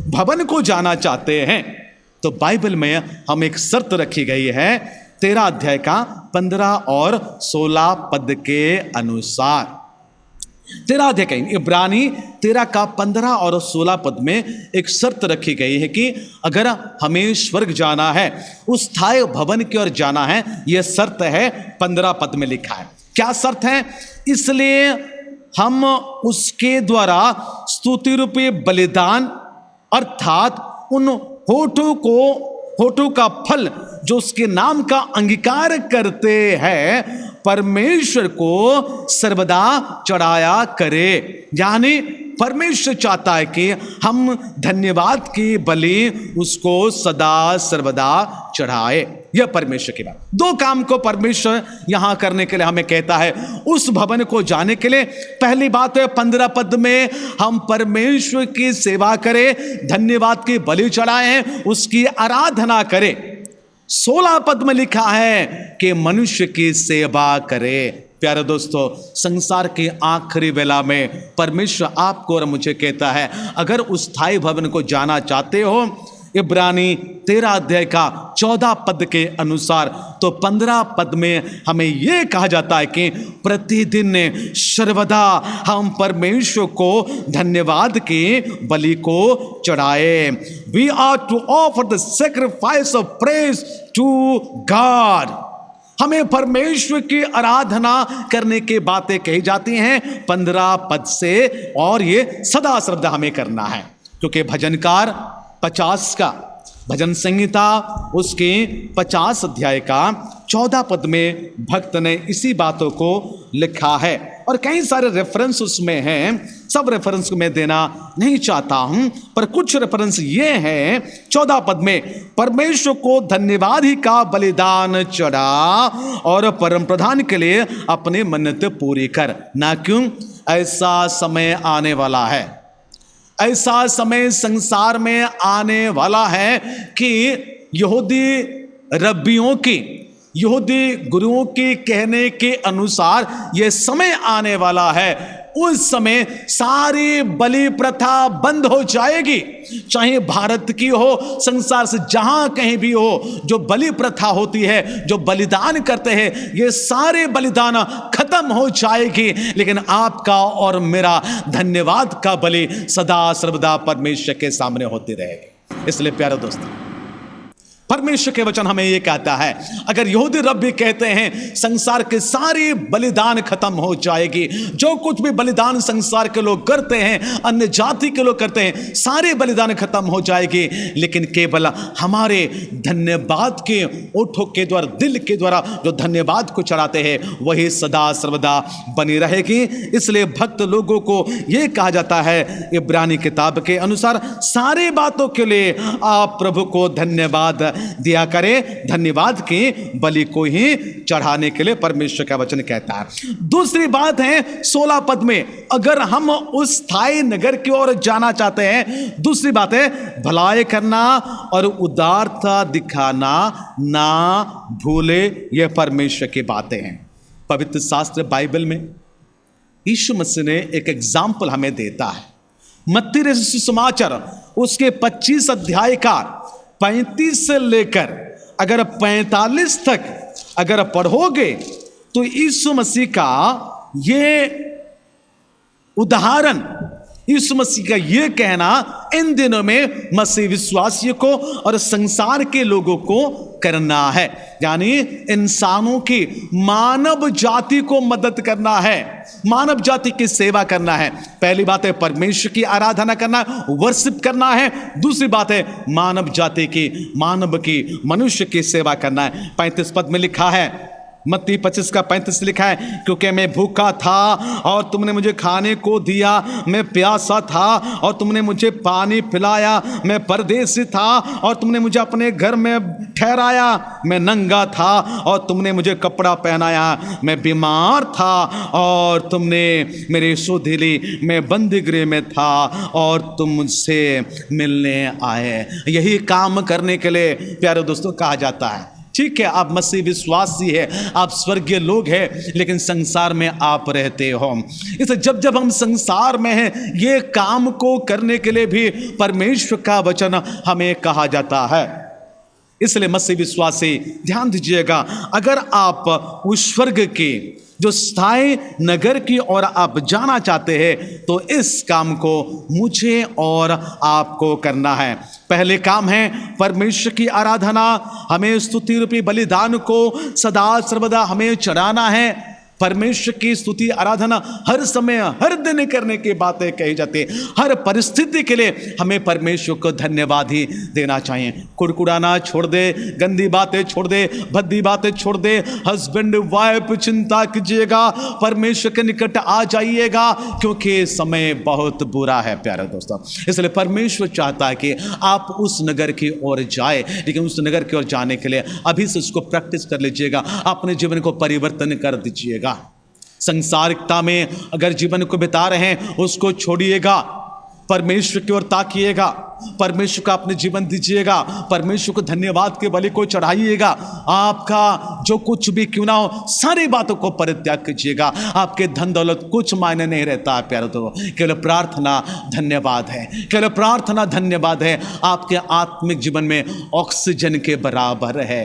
भवन को जाना चाहते हैं तो बाइबल में हम एक शर्त रखी गई है 13 अध्याय का 15 और 16 पद के अनुसार। 13 अध्याय का इब्रानी 13 का 15 और 16 पद में एक शर्त रखी गई है कि अगर हमें स्वर्ग जाना है, उस स्थायी भवन की ओर जाना है, यह शर्त है 15 पद में लिखा है। क्या शर्त है? इसलिए हम उसके द्वारा स्तुति रूपी बलिदान अर्थात उन होठों का फल जो उसके नाम का अंगीकार करते हैं परमेश्वर को सर्वदा चढ़ाया करे। यानी परमेश्वर चाहता है कि हम धन्यवाद की बलि उसको सदा सर्वदा चढ़ाए। यह परमेश्वर की बात। दो काम को परमेश्वर यहां करने के लिए हमें कहता है। उस भवन को जाने के लिए पहली बात है 15 पद में हम परमेश्वर की सेवा करें, धन्यवाद की बलि चढ़ाएं, उसकी आराधना करें। 16 पद में लिखा है कि मनुष्य की सेवा करे। प्यारे दोस्तों, संसार के आखिरी वेला में परमेश्वर आपको और मुझे कहता है, अगर उस स्थायी भवन को जाना चाहते हो, इब्रानी 13 अध्याय का 14 पद के अनुसार, तो 15 पद में हमें यह कहा जाता है कि प्रतिदिन सर्वदा हम परमेश्वर को धन्यवाद की बलि को चढ़ाए। We are to offer the sacrifice of praise to God. हमें परमेश्वर की आराधना करने की बातें कही जाती हैं 15 पद से, और ये सदा सर्वदा हमें करना है, क्योंकि भजनकार 50 का भजन संहिता उसके 50 अध्याय का 14 पद में भक्त ने इसी बातों को लिखा है। और कई सारे रेफरेंस उसमें हैं, सब रेफरेंस को मैं देना नहीं चाहता हूं, पर कुछ रेफरेंस ये हैं 14 पद में, परमेश्वर को धन्यवाद ही का बलिदान चढ़ा और परम प्रधान के लिए अपनी मन्नत पूरी कर। ना क्यों? ऐसा समय आने वाला है, ऐसा समय संसार में आने वाला है कि यहूदी रब्बियों की, यहूदी गुरुओं के कहने के अनुसार यह समय आने वाला है। उस समय सारी बलि प्रथा बंद हो जाएगी, चाहे भारत की हो, संसार से जहां कहीं भी हो, जो बलि प्रथा होती है, जो बलिदान करते हैं, ये सारे बलिदान खत्म हो जाएगी, लेकिन आपका और मेरा धन्यवाद का बलि सदा सर्वदा परमेश्वर के सामने होती रहेगी। इसलिए प्यारे दोस्तों, परमेश्वर के वचन हमें यह कहता है, अगर यहूदी रब्बी कहते हैं संसार के सारे बलिदान खत्म हो जाएगी, जो कुछ भी बलिदान संसार के लोग करते हैं, अन्य जाति के लोग करते हैं, सारे बलिदान खत्म हो जाएगी, लेकिन केवल हमारे धन्यवाद के ओठों के द्वारा, दिल के द्वारा जो धन्यवाद को चढ़ाते हैं, वही सदा सर्वदा बनी रहेगी। इसलिए भक्त लोगों को यह कहा जाता है इब्रानी किताब के अनुसार, सारी बातों के लिए आप प्रभु को धन्यवाद दिया करें, धन्यवाद की बलि को ही चढ़ाने के लिए परमेश्वर का वचन कहता है। दूसरी बात है 16 पद में, अगर हम उस स्थायी नगर की ओर जाना चाहते हैं, दूसरी बात है भलाई करना और उदारता दिखाना ना भूले। यह परमेश्वर की बातें हैं। पवित्र शास्त्र बाइबल में यीशु मसीह ने एक एग्जाम्पल हमें देता है। मत्ती रचित सुसमाचार उसके 25 अध्याय का 35 से लेकर अगर 45 तक अगर पढ़ोगे तो यीशु मसीह का ये उदाहरण, यीशु मसीह का ये कहना इन दिनों में मसीह विश्वासियों को और संसार के लोगों को करना है, यानी इंसानों की, मानव जाति को मदद करना है, मानव जाति की सेवा करना है। पहली बात है परमेश्वर की आराधना करना, वर्शिप करना है। दूसरी बात है मानव जाति की, मानव की, मनुष्य की सेवा करना है। 35 पद में लिखा है, मत्ती 25:35 लिखा है, क्योंकि मैं भूखा था और तुमने मुझे खाने को दिया, मैं प्यासा था और तुमने मुझे पानी पिलाया, मैं परदेसी था और तुमने मुझे अपने घर में ठहराया, मैं नंगा था और तुमने मुझे कपड़ा पहनाया, मैं बीमार था और तुमने मेरी सुधि ली, मैं बंदीगृह में था और तुम मुझसे मिलने आए। यही काम करने के लिए प्यारे दोस्तों कहा जाता है। ठीक है, आप मसीह विश्वासी है, आप स्वर्गीय लोग हैं, लेकिन संसार में आप रहते हो। इसलिए जब जब हम संसार में हैं, ये काम को करने के लिए भी परमेश्वर का वचन हमें कहा जाता है। इसलिए मसीह विश्वासी ध्यान दीजिएगा, अगर आप उस स्वर्ग के जो स्थायी नगर की ओर आप जाना चाहते हैं तो इस काम को मुझे और आपको करना है। पहले काम है परमेश्वर की आराधना, हमें स्तुति रूपी बलिदान को सदा सर्वदा हमें चढ़ाना है। परमेश्वर की स्तुति आराधना हर समय हर दिन करने की बातें कही जाती है। हर परिस्थिति के लिए हमें परमेश्वर को धन्यवाद ही देना चाहिए। कुड़कुड़ाना छोड़ दे, गंदी बातें छोड़ दे, भद्दी बातें छोड़ दे। हस्बैंड वाइफ चिंता कीजिएगा, परमेश्वर के निकट आ जाइएगा, क्योंकि समय बहुत बुरा है प्यारे दोस्तों। इसलिए परमेश्वर चाहता है कि आप उस नगर की ओर जाए, लेकिन उस नगर की ओर जाने के लिए अभी से उसको प्रैक्टिस कर लीजिएगा, अपने जीवन को परिवर्तन कर दीजिएगा। संसारिकता में अगर जीवन को बिता रहे हैं उसको छोड़िएगा, परमेश्वर की ओर ताकिएगा, परमेश्वर का अपने जीवन दीजिएगा, परमेश्वर को धन्यवाद के बलि को चढ़ाइएगा। आपका जो कुछ भी क्यों ना हो, सारी बातों को परित्याग कीजिएगा। आपके धन दौलत कुछ मायने नहीं रहता है प्यारे दोस्तों, केवल प्रार्थना धन्यवाद है, केवल प्रार्थना धन्यवाद है। आपके आत्मिक जीवन में ऑक्सीजन के बराबर है।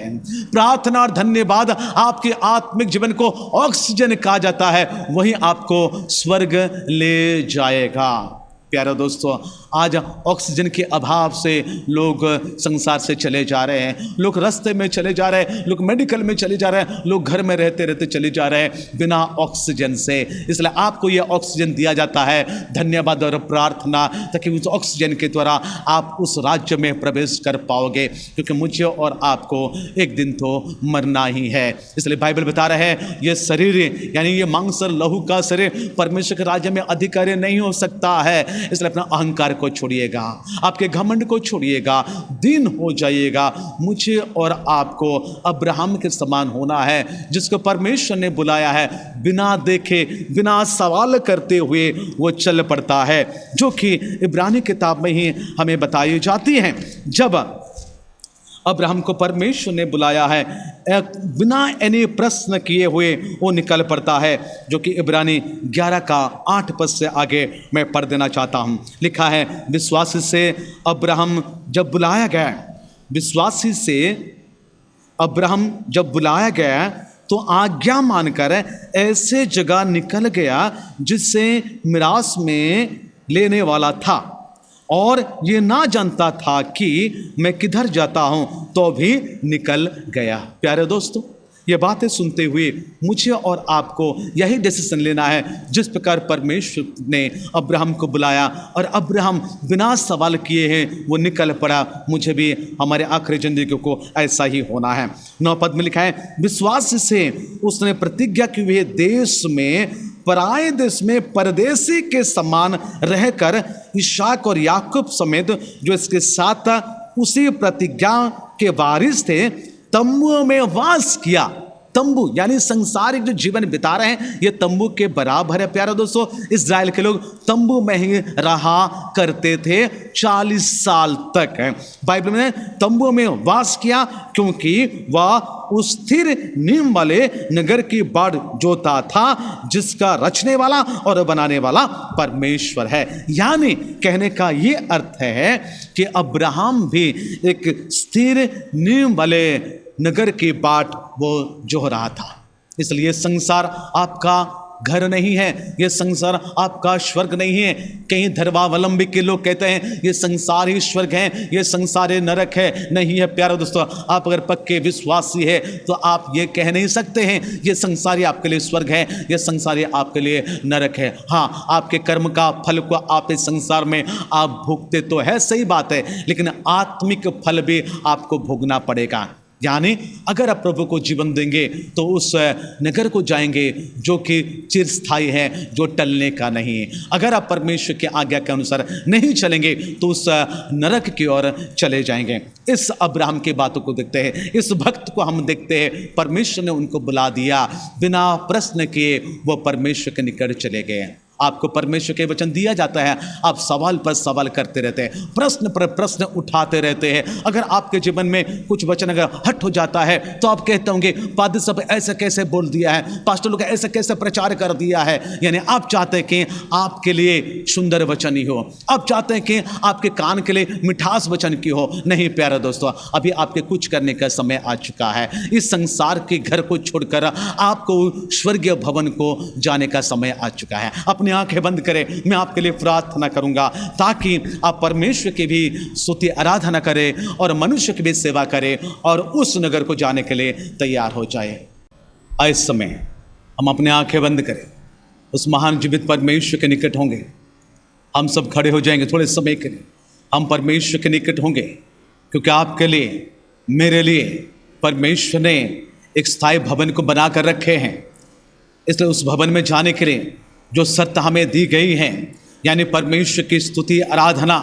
प्रार्थना और धन्यवाद आपके आत्मिक जीवन को ऑक्सीजन कहा जाता है, वही आपको स्वर्ग ले जाएगा। प्यारे दोस्तों, आज ऑक्सीजन के अभाव से लोग संसार से चले जा रहे हैं, लोग रास्ते में चले जा रहे हैं, लोग मेडिकल में चले जा रहे हैं, लोग घर में रहते रहते चले जा रहे हैं बिना ऑक्सीजन से। इसलिए आपको यह ऑक्सीजन दिया जाता है, धन्यवाद और प्रार्थना, ताकि उस ऑक्सीजन के द्वारा आप उस राज्य में प्रवेश कर पाओगे, क्योंकि मुझे और आपको एक दिन तो मरना ही है। इसलिए बाइबल बता रहे हैं ये शरीर यानी ये मांस और लहू का शरीर परमेश्वर के राज्य में अधिकारी नहीं हो सकता है। इसलिए अपना अहंकार को छोड़िएगा, आपके घमंड को छोड़िएगा, दीन हो जाइएगा। मुझे और आपको अब्राहम के समान होना है, जिसको परमेश्वर ने बुलाया है, बिना देखे बिना सवाल करते हुए वो चल पड़ता है, जो कि इब्रानी किताब में ही हमें बताई जाती है। जब अब्राहम को परमेश्वर ने बुलाया है, बिना एनी प्रश्न किए हुए वो निकल पड़ता है, जो कि इब्रानी 11:8 से आगे मैं पढ़ देना चाहता हूँ। लिखा है, विश्वासी से अब्राहम जब बुलाया गया, विश्वासी से अब्राहम जब बुलाया गया तो आज्ञा मानकर ऐसे जगह निकल गया जिससे मिरास में लेने वाला था, और ये ना जानता था कि मैं किधर जाता हूं, तो भी निकल गया। प्यारे दोस्तों, ये बातें सुनते हुए मुझे और आपको यही डिसीजन लेना है, जिस प्रकार परमेश्वर ने अब्राहम को बुलाया और अब्राहम बिना सवाल किए हैं वो निकल पड़ा। मुझे भी हमारे आखिरी जिंदगी को ऐसा ही होना है। 9 पद में लिखा है, विश्वास से उसने प्रतिज्ञा की हुए देश में, पराए देश में परदेसी के समान रहकर इसहाक और याकूब समेत जो इसके साथ उसी प्रतिज्ञा के वारिस थे, तंबू में वास किया। तंबू यानी संसारिक जो जीवन बिता रहे हैं ये तंबू के बराबर है। प्यारे दोस्तों, इस्राएल के लोग तंबू में ही रहा करते थे 40 साल तक। बाइबल में तंबू में वास किया, क्योंकि वह उस स्थिर नींव वाले नगर की बाड़ जोता था, जिसका रचने वाला और बनाने वाला परमेश्वर है। यानी कहने का ये अर्थ है कि अब्राहम भी एक स्थिर नींव वाले नगर की बाट वो जोह रहा था। इसलिए संसार आपका घर नहीं है, ये संसार आपका स्वर्ग नहीं है। कई धर्मावलंबी के लोग कहते हैं ये संसार ही स्वर्ग है, ये संसार ही नरक है। नहीं है प्यारे दोस्तों, आप अगर पक्के विश्वासी है तो आप ये कह नहीं सकते हैं ये संसार ही आपके लिए स्वर्ग है, ये संसार ही आपके लिए नरक है। हाँ, आपके कर्म का फल को आप इस संसार में आप भोगते तो है, सही बात है, लेकिन आत्मिक फल भी आपको भोगना पड़ेगा। यानी अगर आप प्रभु को जीवन देंगे तो उस नगर को जाएंगे जो कि चिरस्थायी है, जो टलने का नहीं है। अगर आप परमेश्वर की आज्ञा के अनुसार नहीं चलेंगे तो उस नरक की ओर चले जाएंगे। इस अब्राहम की बातों को देखते हैं, इस भक्त को हम देखते हैं, परमेश्वर ने उनको बुला दिया, बिना प्रश्न किए वो परमेश्वर के निकट चले गए। आपको परमेश्वर के वचन दिया जाता है, आप सवाल पर सवाल करते रहते हैं, प्रश्न पर प्रश्न उठाते रहते हैं। अगर आपके जीवन में कुछ वचन अगर हट हो जाता है तो आप कहते होंगे पादरी साहब ऐसे कैसे बोल दिया है, पास्टर लोग ऐसे कैसे प्रचार कर दिया है। यानी आप चाहते हैं कि आपके लिए सुंदर वचन ही हो, आप चाहते हैं कि आपके कान के लिए मिठास वचन की हो। नहीं प्यारे दोस्तों, अभी आपके कुछ करने का समय आ चुका है। इस संसार के घर को छोड़कर आपको स्वर्गीय भवन को जाने का समय आ चुका है। अपने आंखें बंद करें, मैं आपके लिए प्रार्थना करूंगा ताकि आप परमेश्वर की भी स्तुति आराधना करें और मनुष्य की भी सेवा करें और उस नगर को जाने के लिए तैयार हो जाए। इस समय हम अपने आंखें बंद करें, उस महान जीवित परमेश्वर के निकट होंगे। हम सब खड़े हो जाएंगे, थोड़े समय के लिए हम परमेश्वर के निकट होंगे, क्योंकि आपके लिए मेरे लिए परमेश्वर ने एक स्थायी भवन को बना कर रखे हैं। इसलिए उस भवन में जाने के लिए जो शर्त हमें दी गई है, यानी परमेश्वर की स्तुति आराधना,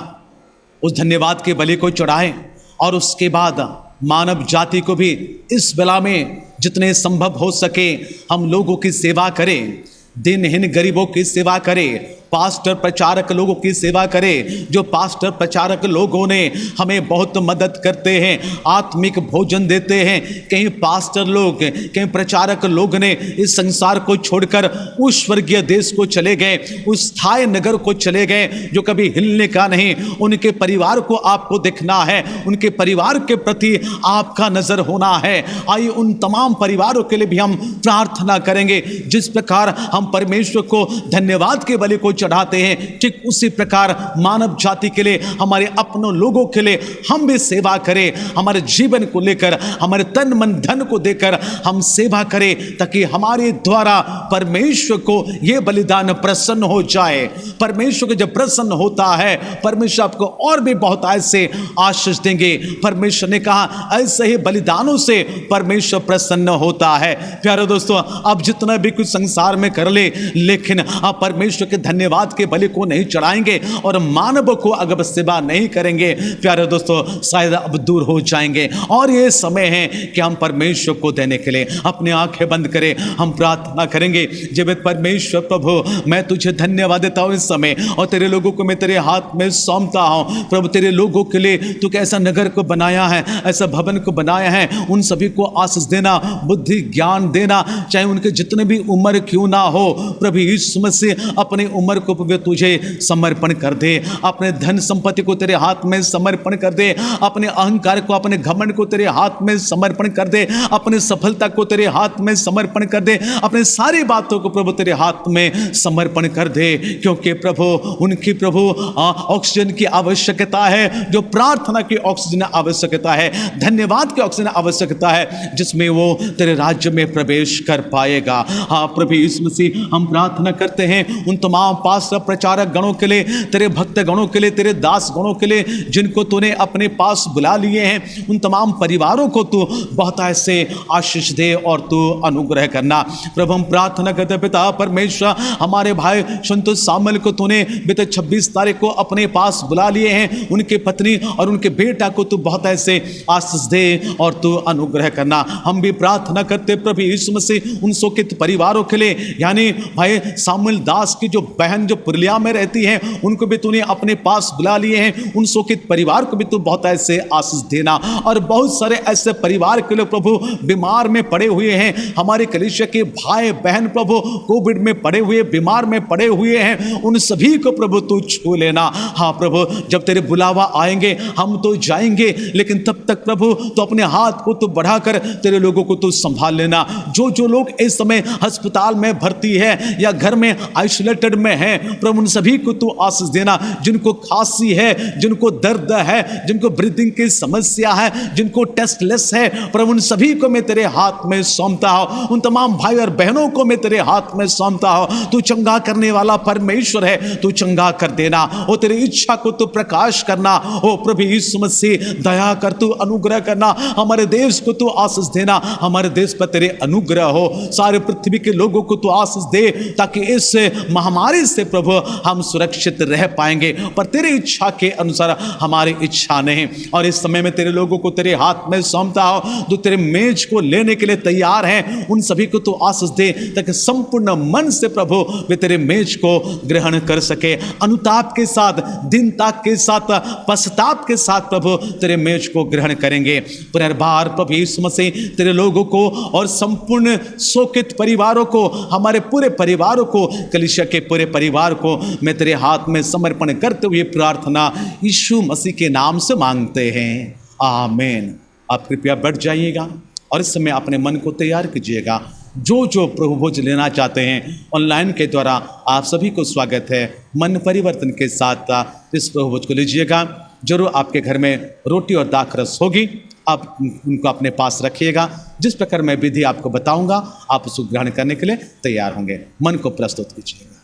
उस धन्यवाद के बलि को चढ़ाएं और उसके बाद मानव जाति को भी इस बेला में जितने संभव हो सके हम लोगों की सेवा करें, दिनहीन गरीबों की सेवा करें, पास्टर प्रचारक लोगों की सेवा करें। जो पास्टर प्रचारक लोगों ने हमें बहुत मदद करते हैं, आत्मिक भोजन देते हैं। कहीं पास्टर लोग, कहीं प्रचारक लोग ने इस संसार को छोड़कर उस स्वर्गीय देश को चले गए, उस स्थायी नगर को चले गए जो कभी हिलने का नहीं। उनके परिवार को आपको देखना है, उनके परिवार के प्रति आपका नजर होना है। आइए उन तमाम परिवारों के लिए भी हम प्रार्थना करेंगे। जिस प्रकार हम परमेश्वर को धन्यवाद के बलि को चढ़ाते हैं, ठीक उसी प्रकार मानव जाति के लिए, हमारे अपनों लोगों के लिए हम भी सेवा करें। हमारे जीवन को लेकर, हमारे तन मन धन को देकर हम सेवा करें, ताकि हमारे द्वारा परमेश्वर को यह बलिदान प्रसन्न हो जाए। परमेश्वर को जब प्रसन्न होता है, परमेश्वर आपको और भी बहुत ऐसे आशीष देंगे। परमेश्वर ने कहा ऐसे ही बलिदानों से परमेश्वर प्रसन्न होता है। प्यारे दोस्तों, आप जितना भी कुछ संसार में कर ले, लेकिन आप परमेश्वर के धन्यवाद के बलि को नहीं चढ़ाएंगे और मानव को अगर सेवा नहीं करेंगे, प्यारे दोस्तों, शायद अब दूर हो जाएंगे। और ये समय है कि हम परमेश्वर को देने के लिए अपनी आंखें बंद करें, हम प्रार्थना करेंगे। जीवित परमेश्वर प्रभु, मैं तुझे धन्यवाद देता हूं इस समय, और तेरे लोगों को मैं तेरे हाथ में सौंपता हूं। प्रभु, तेरे लोगों के लिए तू कैसा नगर को बनाया है, ऐसा भवन को बनाया है, उन सभी को आशीष देना, बुद्धि ज्ञान देना, चाहे उनके जितने भी उम्र क्यों ना हो। प्रभु यीशु मसीह अपनी उम्र को तुझे समर्पण कर दे, अपने धन संपत्ति को तेरे हाथ में समर्पण कर दे, अपने अहंकार को, अपने घमंड को तेरे हाथ में समर्पण कर दे, अपने सफलता को तेरे हाथ में समर्पण कर दे, अपने सारी बातों को प्रभु तेरे हाथ में समर्पण कर दे। क्योंकि प्रभु उनकी प्रभु ऑक्सीजन की आवश्यकता है, जो प्रार्थना की ऑक्सीजन आवश्यकता है, धन्यवाद की ऑक्सीजन आवश्यकता है, जिसमें वो तेरे राज्य में प्रवेश कर पाएगा। हाँ प्रभु यीशु मसीह, हम प्रार्थना करते हैं उन तमाम पास्टर प्रचारक गणों के लिए, तेरे भक्त गणों के लिए, तेरे दास गणों के लिए, जिनको तूने अपने पास बुला लिए हैं, उन तमाम परिवारों को तू बहुत ऐसे आशीष दे और तू अनुग्रह करना। प्रभु हम प्रार्थना करते पिता परमेश्वर, हमारे भाई संतोष सामल को तूने बीते 26 तारीख को अपने पास बुला लिए हैं, उनके पत्नी और उनके बेटा को तू बहुत ऐसे आशीष दे और तू अनुग्रह करना। हम भी प्रार्थना करते प्रभु यीशु मसीह उन शोकित परिवारों के लिए, यानी भाई सामुएल दास की जो बहन जो पुरलिया में रहती है, उनको भी तूने अपने पास बुला लिए हैं, उन शोकित परिवार को भी तू बहुत ऐसे आशीष देना। और बहुत सारे ऐसे परिवार के लिए प्रभु बीमार में पड़े हुए हैं, हमारे कलीसिया के भाई बहन प्रभु कोविड में पड़े हुए, बीमार में पड़े हुए हैं, उन सभी को प्रभु तू छू लेना। हाँ प्रभु, जब तेरे बुलावा आएंगे हम तो जाएंगे, लेकिन तब तक प्रभु तो अपने हाथ को तू बढ़ाकर तेरे लोगों को तू संभाल लेना। जो जो लोग इस समय अस्पताल में भर्ती है या घर में आइसोलेटेड में है, हैं प्रभु उन सभी को तू आशीष देना, जिनको खांसी है, जिनको दर्द है, जिनको ब्रीदिंग की समस्या है, जिनको टेस्टलेस है, प्रभु उन सभी को मैं तेरे हाथ में सौंपता हूं। उन तमाम भाई और बहनों को मैं तेरे हाथ में सौंपता हूं। तू चंगा करने वाला परमेश्वर है, तू चंगा कर देना। ओ तेरी इच्छा को तू प्रकाश करना। ओ प्रभु यीशु मसीह दया कर, तू अनुग्रह करना। हमारे देश को तू आशीष देना, हमारे देश पर तेरे अनुग्रह हो। सारे पृथ्वी के लोगों को तू आशीष दे, ताकि इस महामारी से प्रभु हम सुरक्षित रह पाएंगे। पर तेरी इच्छा के अनुसार हमारी इच्छा नहीं। और इस समय में तेरे लोगों को तेरे हाथ में सौंपता हो, जो तेरे मेज को लेने के लिए तैयार हैं, उन सभी को तू आशीष दे, ताकि संपूर्ण मन से प्रभु वे तेरे मेज को ग्रहण कर सके। अनुताप के साथ, दीनता के साथ, पश्चाताप के साथ प्रभु तेरे मेज को ग्रहण करेंगे। पुनर्बार प्रभु यीशु मसीह तेरे लोगों को और संपूर्ण शोकित परिवारों को, हमारे पूरे परिवारों को, कलीसिया के पूरे परिवार को मैं तेरे हाथ में समर्पण करते हुए प्रार्थना यीशु मसीह के नाम से मांगते हैं, आमीन। आप कृपया बैठ जाइएगा और इस समय अपने मन को तैयार कीजिएगा। जो प्रभु भोज लेना चाहते हैं ऑनलाइन के द्वारा आप सभी को स्वागत है। मन परिवर्तन के साथ इस प्रभु भोज को लीजिएगा। जरूर आपके घर में रोटी और दाखरस होगी, आप उनको अपने पास रखिएगा। जिस प्रकार मैं विधि आपको बताऊंगा आप उसको ग्रहण करने के लिए तैयार होंगे। मन को प्रस्तुत कीजिएगा।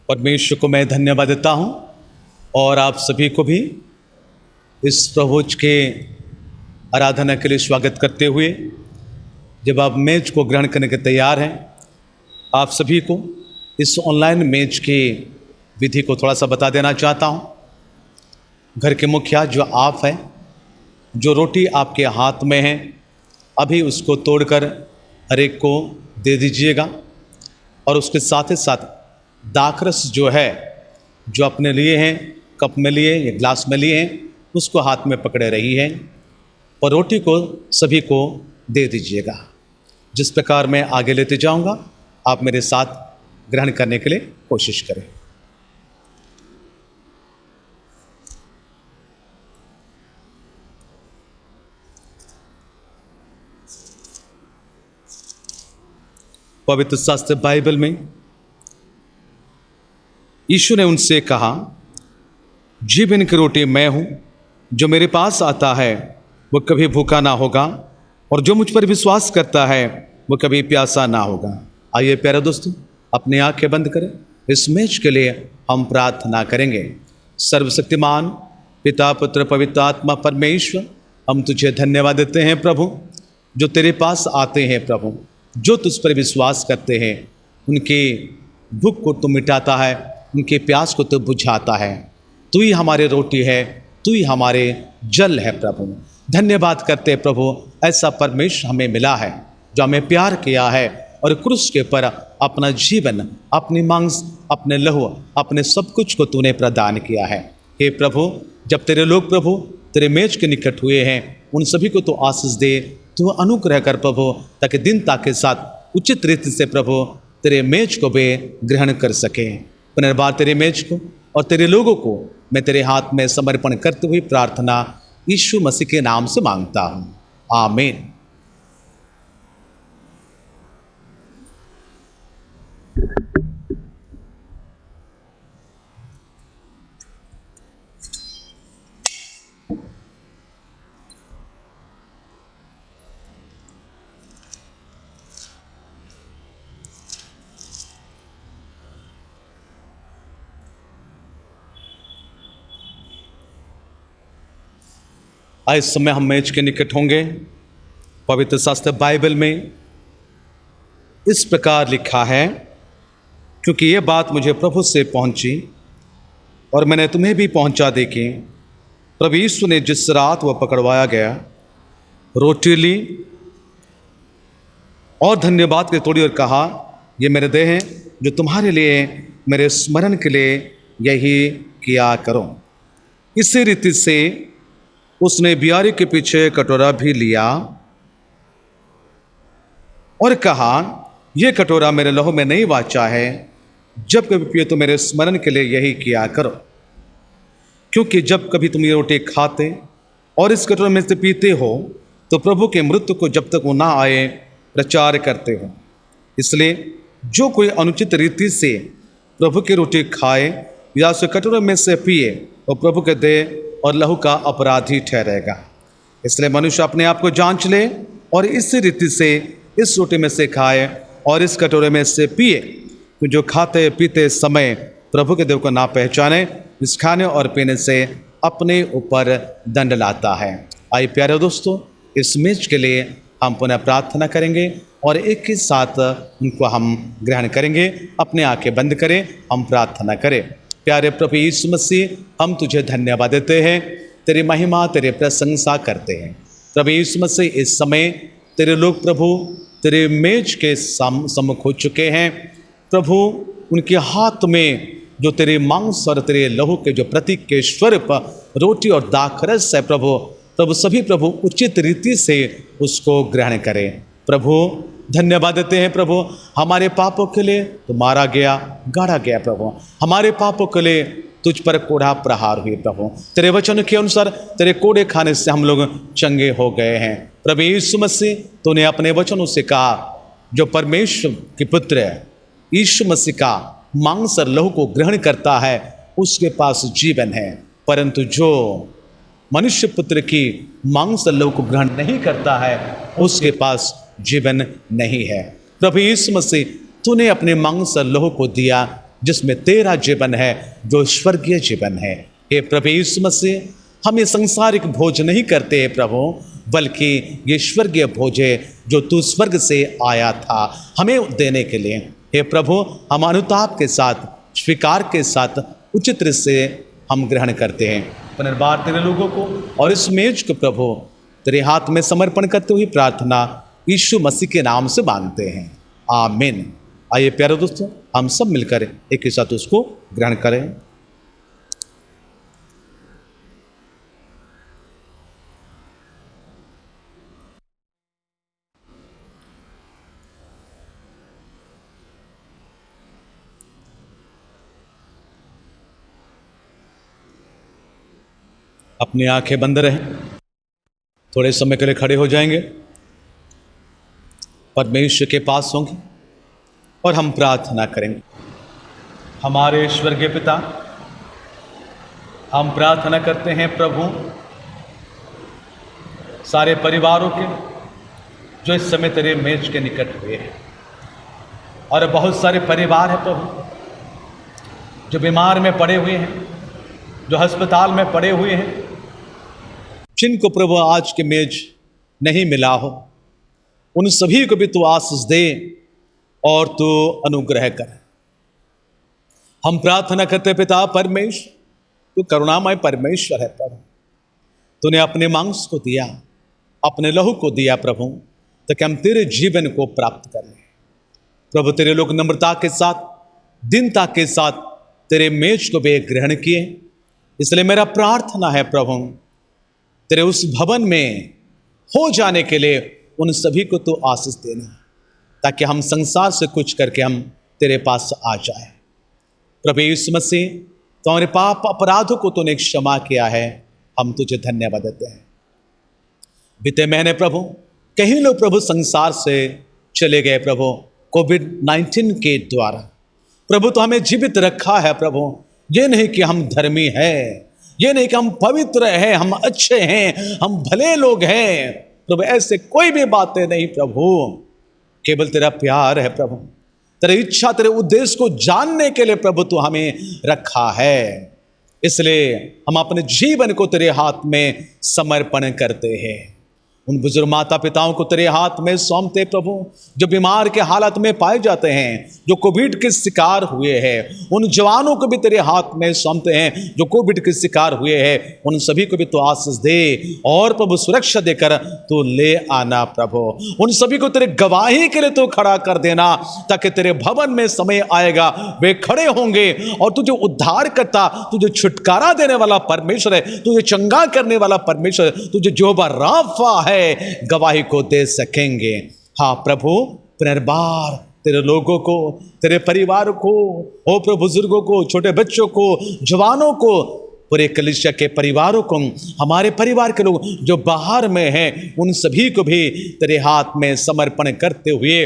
परमेश्वर को मैं धन्यवाद देता हूं और आप सभी को भी इस प्रभु भोज के आराधना के लिए स्वागत करते हुए, जब आप मेज को ग्रहण करने के तैयार हैं, आप सभी को इस ऑनलाइन मेज की विधि को थोड़ा सा बता देना चाहता हूं। घर के मुखिया जो आप हैं, जो रोटी आपके हाथ में है, अभी उसको तोड़कर हर एक को दे दीजिएगा। और उसके साथ ही साथ दाखरस जो है, जो अपने लिए हैं, कप में लिए या ग्लास में लिए हैं, उसको हाथ में पकड़े रही है और रोटी को सभी को दे दीजिएगा। जिस प्रकार मैं आगे लेते जाऊंगा आप मेरे साथ ग्रहण करने के लिए कोशिश करें। पवित्र शास्त्र बाइबल में यीशु ने उनसे कहा, जीवन की रोटी मैं हूं, जो मेरे पास आता है वो कभी भूखा ना होगा, और जो मुझ पर विश्वास करता है वो कभी प्यासा ना होगा। आइए प्यारे दोस्तों, अपनी आंखें बंद करें। इस मेज के लिए हम प्रार्थना करेंगे। सर्वशक्तिमान पिता, पुत्र, पवित्र आत्मा परमेश्वर, हम तुझे धन्यवाद देते हैं प्रभु, जो तेरे पास आते हैं प्रभु, जो तुझ पर विश्वास करते हैं, उनकी भूख को तू मिटाता है, उनके प्यास को तू बुझाता है। तू ही हमारी रोटी है, तू ही हमारे जल है प्रभु। धन्यवाद करते प्रभु, ऐसा परमेश्वर हमें मिला है जो हमें प्यार किया है और क्रूस के ऊपर अपना जीवन, अपनी मांस, अपने लहू, अपने सब कुछ को तूने प्रदान किया है। हे प्रभु, जब तेरे लोग प्रभु तेरे मेज के निकट हुए हैं, उन सभी को तो आशीष दे, तू अनुग्रह कर प्रभु, ताकि दीनता के साथ उचित रीति से प्रभु तेरे मेज को वे ग्रहण कर सके। पुनर्बार तेरे मेज को और तेरे लोगों को मैं तेरे हाथ में समर्पण करते हुए प्रार्थना यीशु मसीह के नाम से मांगता हूं, आमीन। आज इस समय हम मेज के निकट होंगे। पवित्र शास्त्र बाइबल में इस प्रकार लिखा है, क्योंकि ये बात मुझे प्रभु से पहुंची और मैंने तुम्हें भी पहुंचा दी कि प्रभु यीशु ने जिस रात वह पकड़वाया गया, रोटी ली और धन्यवाद के तोड़ी और कहा, ये मेरे देह हैं जो तुम्हारे लिए मेरे स्मरण के लिए यही किया करो। इसी रीति से उसने बियारी के पीछे कटोरा भी लिया और कहा, यह कटोरा मेरे लहू में नई वाचा है, जब कभी पिए तो मेरे स्मरण के लिए यही किया करो। क्योंकि जब कभी तुम ये रोटी खाते और इस कटोरे में से पीते हो तो प्रभु के मृत्यु को जब तक वो ना आए प्रचार करते हो। इसलिए जो कोई अनुचित रीति से प्रभु की रोटी खाए या उस कटोरे में से पिए वो प्रभु के देह और लहू का अपराधी ठहरेगा। इसलिए मनुष्य अपने आप को जांच ले और इसी रीति से इस रोटी में से खाए और इस कटोरे में से पिए। जो खाते पीते समय प्रभु के देव को ना पहचाने, इस खाने और पीने से अपने ऊपर दंड लाता है। आइए प्यारे दोस्तों, इस मेज के लिए हम पुनः प्रार्थना करेंगे और एक ही साथ उनको हम ग्रहण करेंगे। अपने आंखें बंद करें, हम प्रार्थना करें। प्यारे प्रभु यीशु मसीह, हम तुझे धन्यवाद देते हैं, तेरी महिमा तेरे प्रशंसा करते हैं। प्रभु यीशु मसीह, इस समय तेरे लोग प्रभु तेरे मेज के सम्मुख हो चुके हैं। प्रभु उनके हाथ में जो तेरे मांस और तेरे लहू के जो प्रतीक के स्वरूप रोटी और दाखरस है प्रभु सभी प्रभु उचित रीति से उसको ग्रहण करें। प्रभु धन्यवाद देते हैं प्रभु, हमारे पापों के लिए तो मारा गया, गाड़ा गया प्रभु, हमारे पापों के लिए तुझ पर कोड़ा प्रहार हुई प्रभु, तेरे वचन के अनुसार तेरे कोड़े खाने से हम लोग चंगे हो गए हैं। प्रभु यीशु मसीह, तूने अपने वचनों से कहा जो परमेश्वर के पुत्र है यीशु मसीह का मांस और लहू को ग्रहण करता है उसके पास जीवन है, परंतु जो मनुष्य पुत्र की मांस और लहू को ग्रहण नहीं करता है उसके पास जीवन नहीं है। प्रभु यीशु मसीह, तूने अपने मांस और लहू को दिया जिसमें तेरा जीवन है, जो स्वर्गीय जीवन है। हे प्रभु यीशु मसीह, हम ये संसारिक भोज नहीं करते हैं प्रभु, बल्कि ये स्वर्गीय भोज है जो तू स्वर्ग से आया था हमें देने के लिए। हे प्रभु, हम अनुताप के साथ, स्वीकार के साथ उचित रूप से हम ग्रहण करते हैं। पुनर्बार तेरे लोगों को और इस मेज को प्रभु तेरे हाथ में समर्पण करते हुए प्रार्थना यीशु मसीह के नाम से मांगते हैं, आमीन। आइए प्यारे दोस्तों, हम सब मिलकर एक ही साथ उसको ग्रहण करें। अपनी आंखें बंद रहें, थोड़े समय के लिए खड़े हो जाएंगे, परमेश्वर के पास होंगे और हम प्रार्थना करेंगे। हमारे स्वर्गीय पिता, हम प्रार्थना करते हैं प्रभु सारे परिवारों के जो इस समय तेरे मेज के निकट हुए हैं, और बहुत सारे परिवार हैं प्रभु जो बीमार में पड़े हुए हैं, जो अस्पताल में पड़े हुए हैं, जिनको प्रभु आज के मेज नहीं मिला हो, उन सभी को भी तू आशीष दे और तू अनुग्रह कर। हम प्रार्थना करते पिता परमेश्वर, तू करुणामय परमेश्वर है प्रभु, तूने अपने मांस को दिया, अपने लहू को दिया प्रभु, ताकि हम तेरे जीवन को प्राप्त कर लें। प्रभु तेरे लोग नम्रता के साथ, दीनता के साथ तेरे मेज को भी ग्रहण किए, इसलिए मेरा प्रार्थना है प्रभु तेरे उस भवन में हो जाने के लिए उन सभी को तो आशीष देना, ताकि हम संसार से कुछ करके हम तेरे पास आ जाए। प्रभु यीशु मसीह, तो हमारे पाप अपराधों को तूने क्षमा किया है, हम तुझे धन्यवाद देते हैं। बीते महीने प्रभु कई लोग प्रभु संसार से चले गए प्रभु कोविड-19 के द्वारा। प्रभु तो हमें जीवित रखा है प्रभु, ये नहीं कि हम धर्मी हैं, ये नहीं कि हम पवित्र हैं, हम अच्छे हैं, हम भले लोग हैं प्रभु, ऐसे कोई भी बातें नहीं प्रभु, केवल तेरा प्यार है प्रभु, तेरी इच्छा, तेरे उद्देश्य को जानने के लिए प्रभु तू हमें रखा है। इसलिए हम अपने जीवन को तेरे हाथ में समर्पण करते हैं। उन बुजुर्ग माता पिताओं को तेरे हाथ में सौंपते प्रभु, जो बीमार के हालत में पाए जाते हैं, जो कोविड के शिकार हुए हैं, उन जवानों को भी तेरे हाथ में सौंपते हैं जो कोविड के शिकार हुए हैं, उन सभी को भी तो आशीष दे और प्रभु सुरक्षा देकर तो ले आना प्रभु। उन सभी को तेरे गवाही के लिए तो खड़ा कर देना, ताकि तेरे भवन में समय आएगा वे खड़े होंगे और तुझे उद्धार करता, तुझे छुटकारा देने वाला परमेश्वर है, तुझे चंगा करने वाला परमेश्वर, तुझे यहोवा राफा है, गवाही को दे सकेंगे। हाँ प्रभु, पुनर्बार तेरे लोगों को, तेरे परिवार को, ओ प्रभु बुजुर्गों को, छोटे बच्चों को, जवानों को, पूरे कलीसिया के परिवारों को, हमारे परिवार के लोग जो बाहर में हैं, उन सभी को भी तेरे हाथ में समर्पण करते हुए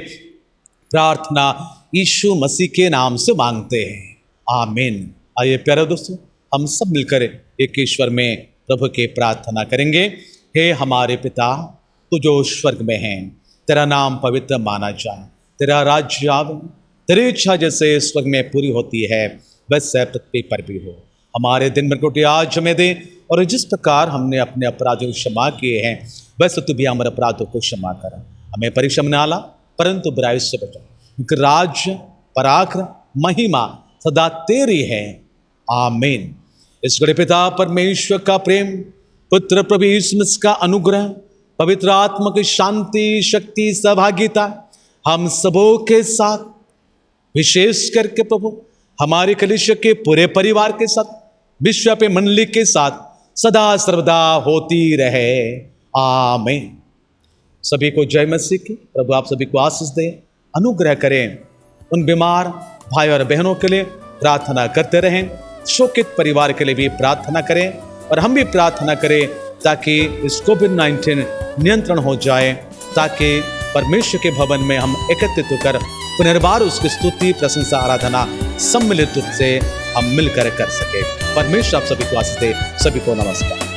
प्रार्थना यीशु मसीह के नाम से मांगते हैं, आमीन। आइए प्यारे दोस्तों, हम सब मिलकर एक ईश्वर में प्रभु की प्रार्थना करेंगे। हे हमारे पिता, तू जो स्वर्ग में है, तेरा नाम पवित्र माना जाए, तेरा राज्य आवे, तेरी इच्छा जैसे स्वर्ग में पूरी होती है वैसे पृथ्वी पर भी हो। हमारे दिन भर की रोटी आज हमें दे, और जिस प्रकार हमने अपने अपराधों को क्षमा किए हैं वैसे तू भी हमारे अपराधों को क्षमा कर। हमें परीक्षा में न आला, परंतु बुराई से बचा, क्योंकि राज्य, पराक्रम, महिमा सदा तेरी है। आमीन। इस बड़े पिता परमेश्वर का प्रेम, पुत्र प्रभु यीशु मसीह का अनुग्रह, पवित्र आत्मा की शांति, शक्ति, सहभागिता हम सबों के साथ, विशेष करके प्रभु हमारे कलीसिया के पूरे परिवार के साथ, विश्वव्यापी मंडली के साथ सदा सर्वदा होती रहे। आमीन। सभी को जय मसीह की। प्रभु आप सभी को आशीष दे, अनुग्रह करें। उन बीमार भाई और बहनों के लिए प्रार्थना करते रहें, शोकित परिवार के लिए भी प्रार्थना करें, और हम भी प्रार्थना करें ताकि इस कोविड-19 नियंत्रण हो जाए, ताकि परमेश्वर के भवन में हम एकत्रित होकर पुनर्बार उसकी स्तुति, प्रशंसा, आराधना सम्मिलित रूप से हम मिलकर कर सके। परमेश्वर आप सभी को आशीष दे। सभी को नमस्कार।